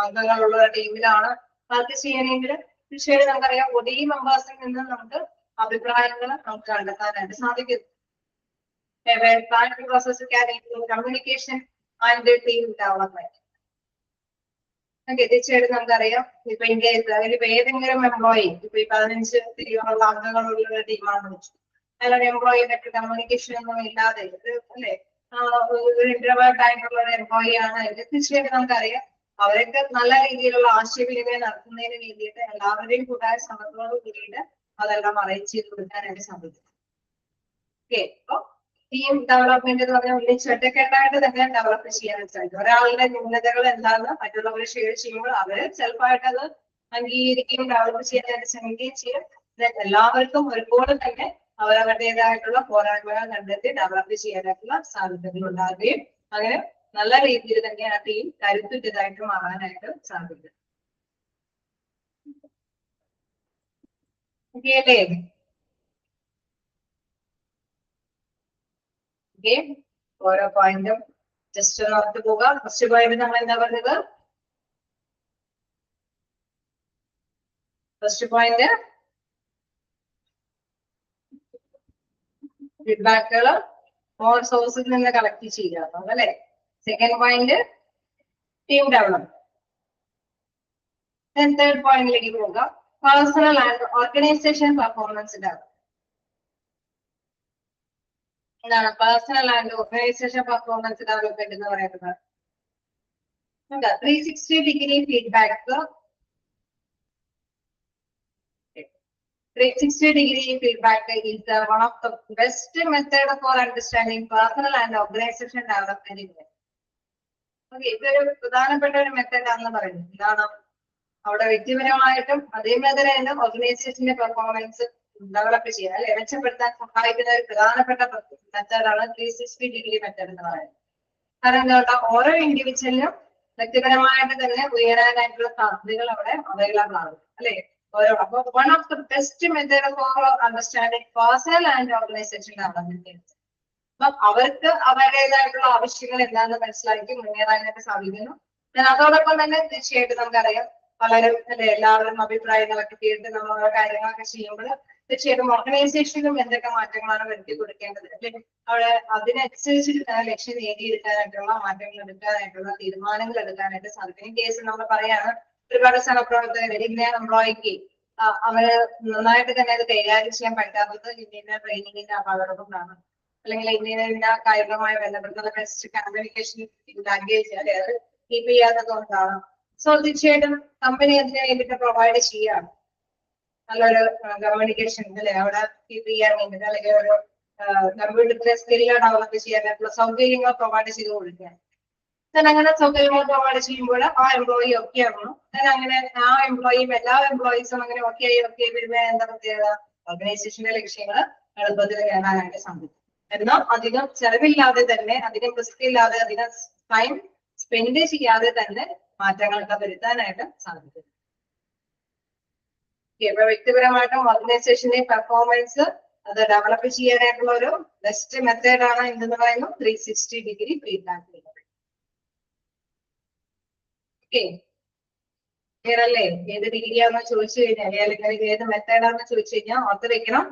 അംഗങ്ങളുള്ള ടീമിലാണ് വർക്ക് ചെയ്യണമെങ്കിൽ തീർച്ചയായിട്ടും നമുക്കറിയാം ഒരേ മെമ്പേഴ്സിൽ നിന്ന് നമുക്ക് അഭിപ്രായങ്ങൾ നമുക്ക് കണ്ടെത്താനായിട്ട് സാധിക്കും. Communication and team development. തീർച്ചയായിട്ടും നമുക്കറിയാം ഇപ്പൊ ഇന്ത്യയിൽ ഏതെങ്കിലും എംപ്ലോയി ഇപ്പൊ ഈ 15 അംഗങ്ങളുള്ള ടീമാണെന്ന് വെച്ചു, അതിലൊരു എംപ്ലോയിയുടെ കമ്മ്യൂണിക്കേഷൻ ഒന്നും ഇല്ലാതെ അല്ലെ ഒരു ഇന്റർവേർട്ട് ആയിട്ടുള്ള ഒരു എംപ്ലോയി ആണ് എങ്കിൽ തീർച്ചയായിട്ടും നമുക്കറിയാം അവരൊക്കെ നല്ല രീതിയിലുള്ള ആശയവിനിമയം നടത്തുന്നതിന് വേണ്ടിയിട്ട് എല്ലാവരെയും കൂട്ടായ ശ്രമങ്ങളോട് കൂടിയിട്ട് അതെല്ലാം അറേഞ്ച് ചെയ്ത് കൊടുക്കാനായിട്ട് സാധിക്കും. ഓക്കെ, അപ്പൊ ടീം ഡെവലപ്മെന്റ് എന്ന് പറഞ്ഞാൽ ഒറ്റക്കെട്ടായിട്ട് തന്നെ ഡെവലപ്പ് ചെയ്യാനായിട്ട് സാധിക്കും. ഒരാളുടെ ന്യൂനതകൾ എന്താണെന്ന് മറ്റുള്ളവർ ഷെയർ ചെയ്യുമ്പോൾ അവര് സെൽഫായിട്ട് അത് അംഗീകരിക്കുകയും ഡെവലപ്പ് ചെയ്യാനായിട്ട് ശ്രമിക്കുകയും ചെയ്യും. എല്ലാവർക്കും ഒരുപോലെ തന്നെ അവരവരുടേതായിട്ടുള്ള പോരായ്മകൾ കണ്ടെത്തി ഡെവലപ്പ് ചെയ്യാനായിട്ടുള്ള സാധ്യതകൾ ഉണ്ടാകുകയും അങ്ങനെ നല്ല രീതിയിൽ തന്നെ ആ ടീം കരുത്തുറ്റതായിട്ട് മാറാനായിട്ട് സാധിക്കും. ഓക്കെ, ഓരോ പോയിന്റും ജസ്റ്റ് ഒന്ന് ഓർത്ത് പോകാം. ഫസ്റ്റ് പോയിന്റ് നമ്മൾ എന്താ പറഞ്ഞത്? ഫസ്റ്റ് പോയിന്റ് ഫീഡ്ബാക്കുകൾ മോർ സോഴ്സിൽ നിന്ന് കളക്ട് ചെയ്യുക അല്ലെ. Second point team development. Third പോയിന്റിലേക്ക് പോകാം, personal and organisation performance development. എന്താണ് personal and organisation performance development എന്ന് പറയുന്നത്? 360-degree feedback. 360-degree feedback is one of the best method for understanding personal and organization development. Okay, ഇതൊരു പ്രധാനപ്പെട്ട ഒരു മെത്തേഡ് ആണെന്ന് പറയുന്നത്. എന്താണ് അവിടെ വ്യക്തിപരമായിട്ടും അതേമാതിരി തന്നെ ഓർഗനൈസേഷന്റെ പെർഫോമൻസ് ഡെവലപ്പ് ചെയ്യാൻ അല്ലെ മെച്ചപ്പെടുത്താൻ സഹായിക്കുന്ന ഒരു പ്രധാനപ്പെട്ട മെത്തേഡാണ് 360-degree മെത്തേഡ് എന്ന് പറയുന്നത്. കാരണം എന്താ ഓരോ ഇൻഡിവിജ്വലിനും വ്യക്തിപരമായിട്ട് തന്നെ ഉയരാനായിട്ടുള്ള സാധ്യതകൾ അവിടെ അവൈലബിൾ ആണ് അല്ലെ. അപ്പൊ one of the best method for understanding personal and organisation development. അപ്പൊ അവർക്ക് അവരുടേതായിട്ടുള്ള ആവശ്യങ്ങൾ എന്താണെന്ന് മനസ്സിലാക്കി മുന്നേറാനായിട്ട് സാധിക്കുന്നു. അതോടൊപ്പം തന്നെ തീർച്ചയായിട്ടും നമുക്കറിയാം പലരും അല്ലെ എല്ലാവരും അഭിപ്രായങ്ങളൊക്കെ കേട്ട് നമ്മൾ ഓരോ കാര്യങ്ങളൊക്കെ ചെയ്യുമ്പോൾ തീർച്ചയായിട്ടും ഓർഗനൈസേഷനിലും എന്തൊക്കെ മാറ്റങ്ങളാണ് വരുത്തി കൊടുക്കേണ്ടത് അല്ലെ അവിടെ അതിനനുസരിച്ച് ലക്ഷ്യം നേടിയെടുക്കാനായിട്ടുള്ള മാറ്റങ്ങൾ എടുക്കാനായിട്ടുള്ള തീരുമാനങ്ങൾ എടുക്കാനായിട്ട് സാധിക്കും. ഈ കേസ് നമ്മൾ പറയാണ് ഒരുപാട് സഹപ്രവർത്തകർ ഇന്ന എംപ്ലോയിക്ക് അവര് നന്നായിട്ട് തന്നെ അത് കൈകാര്യം ചെയ്യാൻ പറ്റാത്തത് ഇന്ത്യൻ ട്രെയിനിങ്ങിന്റെ അഭാവം അല്ലെങ്കിൽ ഇന്ത്യൻ കായികമായി ബന്ധപ്പെടുന്ന ബെസ്റ്റ് കമ്മ്യൂണിക്കേഷൻ ലാംഗ്വേജ് അല്ലെ അത് കീപ്പ് ചെയ്യാത്തത് കൊണ്ടാണ്. സോ തീർച്ചയായിട്ടും കമ്പനി അതിന് വേണ്ടിയിട്ട് പ്രൊവൈഡ് ചെയ്യാണ് നല്ലൊരു കമ്മ്യൂണിക്കേഷൻ അല്ലെ അവിടെ കീപ്പ് ചെയ്യാൻ വേണ്ടിയിട്ട് അല്ലെങ്കിൽ ഒരു കമ്പ്യൂട്ടറിന്റെ സ്കില്ല് ഡെവലപ്പ് ചെയ്യാനായിട്ടുള്ള സൗകര്യങ്ങൾ പ്രൊവൈഡ് ചെയ്ത് കൊടുക്കുകയാണ്. ഞാൻ അങ്ങനെ സൗകര്യങ്ങൾ പ്രൊവൈഡ് ചെയ്യുമ്പോൾ ആ എംപ്ലോയി ഓക്കെ ആവണം. ഞാൻ അങ്ങനെ ആ എംപ്ലോയിയും എല്ലാ എംപ്ലോയീസും അങ്ങനെ ഓക്കെ ആയി വരുമ്പോൾ എന്താ പ്രത്യേകത, ഓർഗനൈസേഷന്റെ ലക്ഷ്യങ്ങൾ എളുപ്പത്തിൽ നേടാനായിട്ട് സാധിക്കും. എന്നാൽ അധികം ചെലവില്ലാതെ തന്നെ, അധികം റിസ്ക് ഇല്ലാതെ, അധികം ടൈം സ്പെൻഡ് ചെയ്യാതെ തന്നെ മാറ്റങ്ങളൊക്കെ വരുത്താനായിട്ട് സാധിക്കും. ഇപ്പൊ വ്യക്തിപരമായിട്ടും ഓർഗനൈസേഷന്റെ പെർഫോമൻസ് അത് ഡെവലപ്പ് ചെയ്യാനായിട്ടുള്ള ഒരു ബെസ്റ്റ് മെത്തേഡാണ് എന്തെന്ന് പറയുന്നു 360 ഡിഗ്രി ഫീഡ്ബാക്ക്. ഓക്കെ, ക്ലിയർ അല്ലേ? ഏത് ഡിഗ്രിയാണെന്ന് ചോദിച്ചു കഴിഞ്ഞാൽ, അല്ലെങ്കിൽ ഏത് മെത്തേഡാണെന്ന് ചോദിച്ചു കഴിഞ്ഞാൽ ഓർത്ത് വെക്കണം,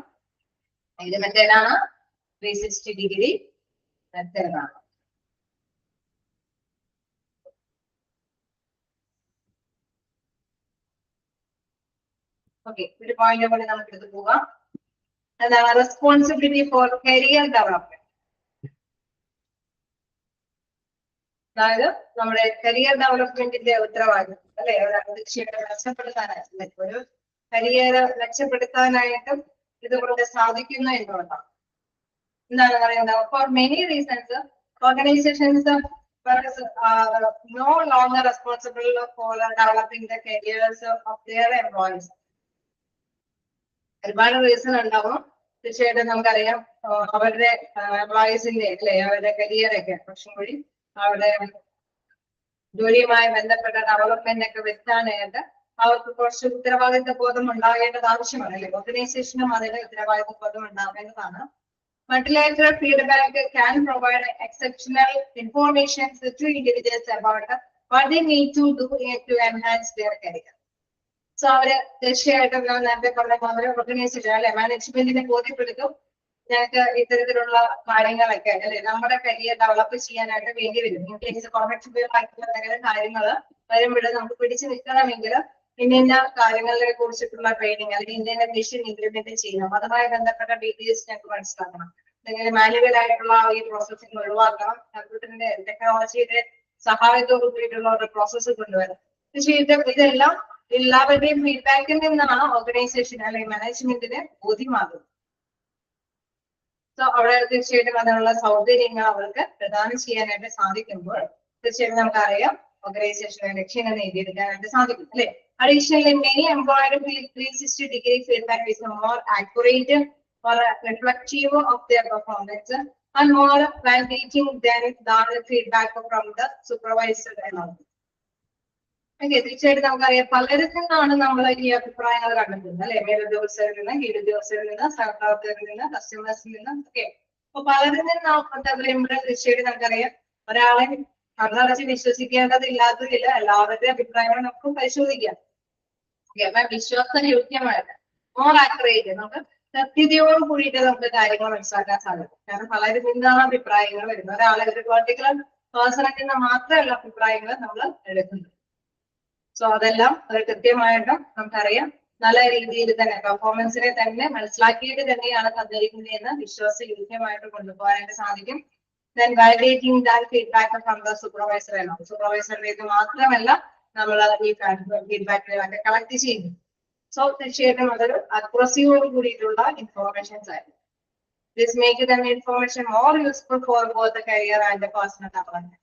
ഏത് മെത്തേഡാണ്? 360 ഡിഗ്രി മെത്തേഡാണ്. ഓക്കെ, ഒരു പോയിന്റ് പോലെ നമുക്ക് എടുത്ത് പോവാം. എന്താണ് റെസ്പോൺസിബിലിറ്റി ഫോർ കരിയർ ഡെവലപ്മെന്റ്. അതായത് നമ്മുടെ കരിയർ ഡെവലപ്മെന്റിന്റെ ഉത്തരവാദിത്വം അല്ലെ, മെച്ചപ്പെടുത്താനായിട്ട് ഒരു കരിയർ മെച്ചപ്പെടുത്താനായിട്ടും ഇതുകൊണ്ട് സാധിക്കുന്നു എന്നുള്ളതാണ്. എന്താണ് പറയുന്നത്? For many reasons organisations no longer responsible for developing the careers of their employees. ഒരുപാട് റീസൺ ഉണ്ടാവും. തീർച്ചയായിട്ടും നമുക്കറിയാം അവരുടെ എംപ്ലോയീസിന്റെ അല്ലെ അവരുടെ കരിയറൊക്കെ കുറച്ചും കൂടി അവരുടെ ജോലിയുമായി ബന്ധപ്പെട്ട ഡെവലപ്മെന്റ് ഒക്കെ വരുത്താനായിട്ട് അവർക്ക് കുറച്ച് ഉത്തരവാദിത്വ ബോധം ഉണ്ടാകേണ്ടത് ആവശ്യമാണ് അല്ലെ. ഓർഗനൈസേഷനും അതിന് ഉത്തരവാദിത്വ ബോധം ഉണ്ടാകേണ്ടതാണ്. Multilateral feedback can provide exceptional information to individuals about what they need to do to enhance their career. So അവര് തീർച്ചയായിട്ടും നേരത്തെ പറഞ്ഞ ഓർഗനൈസേഷൻ അല്ലെ മാനേജ്മെന്റിനെ ബോധ്യപ്പെടുത്തും ഞങ്ങൾക്ക് ഇത്തരത്തിലുള്ള കാര്യങ്ങളൊക്കെ അല്ലെ നമ്മുടെ കരിയർ ഡെവലപ്പ് ചെയ്യാനായിട്ട് വേണ്ടി വരും. ഇൻകേസ് കോൺട്രാക്ച്വൽ ആയിട്ടുള്ള കാര്യങ്ങൾ വരുമ്പോൾ നമുക്ക് പിടിച്ചു നിൽക്കണമെങ്കിൽ ഇന്ന കാര്യങ്ങളെ കുറിച്ചിട്ടുള്ള ട്രെയിനിങ് അല്ലെങ്കിൽ ഇന്ന മിഷൻ ഇംപ്ലിമെന്റ് ചെയ്യണം. അതുമായി ബന്ധപ്പെട്ട ഡീറ്റെയിൽസ് ഞങ്ങൾക്ക് മനസ്സിലാക്കണം. അല്ലെങ്കിൽ മാനുവൽ ആയിട്ടുള്ള ഈ പ്രോസസ്സിംഗ് ഒഴിവാക്കണം. കമ്പ്യൂട്ടറിന്റെ ടെക്നോളജിയുടെ സഹായത്തോട് കൂടിയിട്ടുള്ള ഒരു പ്രോസസ്സ് കൊണ്ടുവരണം. തീർച്ചയായിട്ടും ഇതെല്ലാം എല്ലാവരുടെയും ഫീഡ്ബാക്കിൽ നിന്നാണ് ഓർഗനൈസേഷൻ അല്ലെങ്കിൽ മാനേജ്മെന്റിന് ബോധ്യമാകുന്നത്. സോ അവിടെ തീർച്ചയായിട്ടും അതിനുള്ള സൗകര്യങ്ങൾ അവർക്ക് പ്രദാനം ചെയ്യാനായിട്ട് സാധിക്കുമ്പോൾ തീർച്ചയായിട്ടും നമുക്കറിയാം ഓർഗനൈസേഷന്റെ ലക്ഷ്യങ്ങൾ നേടിയെടുക്കാനായിട്ട് സാധിക്കും അല്ലെ. Additionally, many employed 360 degree feedback is more accurate or reflective of their performance and more validating than the feedback from the supervisor and others. Okay, തീർച്ചയായിട്ടും നമുക്കറിയാം പലരിൽ നിന്നാണ് നമ്മൾ ഈ അഭിപ്രായങ്ങൾ കണ്ടെത്തുന്നത് അല്ലെ. മേലുദ്യോഗസ്ഥരിൽ നിന്ന്, കീഴുദ്യോഗസ്ഥരിൽ നിന്ന്, സഹപ്രവർത്തകരിൽ നിന്ന്, കസ്റ്റമേഴ്സിൽ നിന്ന് ഒക്കെ. അപ്പൊ പലരിൽ നിന്ന് പറയുമ്പോൾ തീർച്ചയായിട്ടും നമുക്കറിയാം ഒരാളെ കണ്ണടച്ച് വിശ്വസിക്കേണ്ടതില്ലാത്തതില്ല. എല്ലാവരുടെയും അഭിപ്രായങ്ങൾ നമുക്ക് പരിശോധിക്കാം. വിശ്വാസയോഗ്യമായിട്ട് മോർ ആക്യുറേറ്റ് നമുക്ക് സത്യതയോട് കൂടിയിട്ട് നമുക്ക് കാര്യങ്ങൾ മനസ്സിലാക്കാൻ സാധിക്കും. കാരണം പലരിൽ നിന്നാണ് അഭിപ്രായങ്ങൾ വരുന്നത്. ഒരാളെ ഒരു പെർട്ടിക്കുലർ പേഴ്സണിൽ നിന്ന് മാത്രമല്ല അഭിപ്രായങ്ങൾ നമ്മൾ എടുക്കുന്നത്. സോ അതെല്ലാം ഒരു കൃത്യമായിട്ടും നമുക്കറിയാം നല്ല രീതിയിൽ തന്നെ പെർഫോമൻസിനെ തന്നെ മനസ്സിലാക്കിയിട്ട് തന്നെയാണ് തന്നിരിക്കുന്നതെന്ന് വിശ്വാസയോഗ്യമായിട്ട് കൊണ്ടുപോകാനായിട്ട് സാധിക്കും. Then validating that feedback from the supervisor and supervisorലേക്ക് മാത്രമല്ല നമ്മൾ ഈ ഫീഡ്ബാക്കിലൊക്കെ കളക്ട് ചെയ്യുന്നു. സോ തീർച്ചയായിട്ടും അതൊരു അക്യുറസിയോട് കൂടിയിട്ടുള്ള ഇൻഫോർമേഷൻസ് ആയിരുന്നു. This make the information more useful for both the career and the personal development.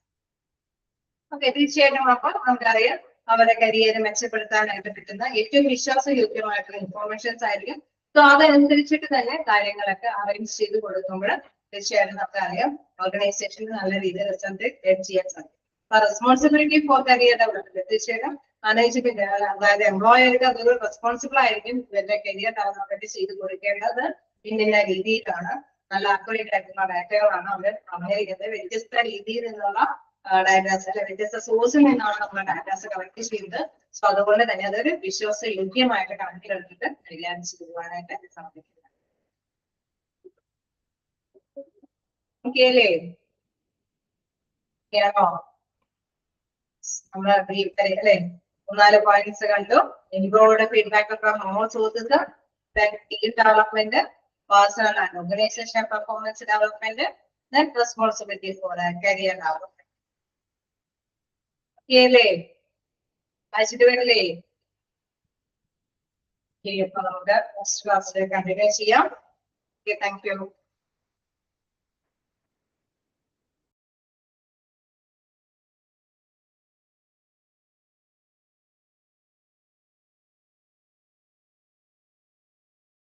Okay, തീർച്ചയായിട്ടും അപ്പോൾ നമുക്കറിയാം അവരുടെ കരിയർ മെച്ചപ്പെടുത്താനായിട്ട് കിട്ടുന്ന ഏറ്റവും വിശ്വാസയോഗ്യമായിട്ടുള്ള ഇൻഫോർമേഷൻസ് ആയിരിക്കും. സോ അതനുസരിച്ചിട്ട് തന്നെ കാര്യങ്ങളൊക്കെ അറേഞ്ച് ചെയ്ത് കൊടുക്കുമ്പോൾ തീർച്ചയായിട്ടും നമുക്കറിയാം ഓർഗനൈസേഷന് നല്ല രീതിയിൽ റിസൾട്ട് ചെയ്യാൻ സാധിക്കും. റെസ്പോൺസിബിലിറ്റി ഫോർ കരിയർ ഡെവലപ്മെന്റ് തീർച്ചയായിട്ടും മാനേജ്മെന്റ് അതായത് എംപ്ലോയർക്ക് അതൊരു റെസ്പോൺസിബിൾ ആയിരിക്കും ഇവരുടെ കരിയർ ഡെവലപ്മെന്റ് ചെയ്ത് കൊടുക്കേണ്ടത് ഇന്ന രീതിയിലാണ്. നല്ല അക്യുറേറ്റ് ആയിട്ടുള്ള ഡാറ്റകളാണ് അവർ അമേരിക്കത്തെ വ്യത്യസ്ത രീതിയിൽ നിന്നുള്ള ഡാറ്റാസ് അല്ലെ വ്യത്യസ്ത സോഴ്സിൽ നിന്നാണ് നമ്മൾ ഡാറ്റാസ് കളക്ട് ചെയ്യുന്നത്. സോ അതുകൊണ്ട് തന്നെ അതൊരു വിശ്വാസയോഗ്യമായിട്ട് കണക്കിലെടുത്തിട്ട് കൈകാര്യം ചെയ്യുവാനായിട്ട് സാധിക്കും. ഓക്കെ അല്ലേ? നമ്മള് അല്ലെ 4 പോയിന്റ്സ് കണ്ടു. Improved feedback from all sources, team development, personal and organisation performance development, then responsibility for career development. Okay അല്ലേ? വായിച്ചിട്ട് വരില്ലേ? അപ്പൊ നമുക്ക് നെക്സ്റ്റ് ക്ലാസ്സിൽ കണ്ടിന്യൂ ചെയ്യാം. Okay, thank you.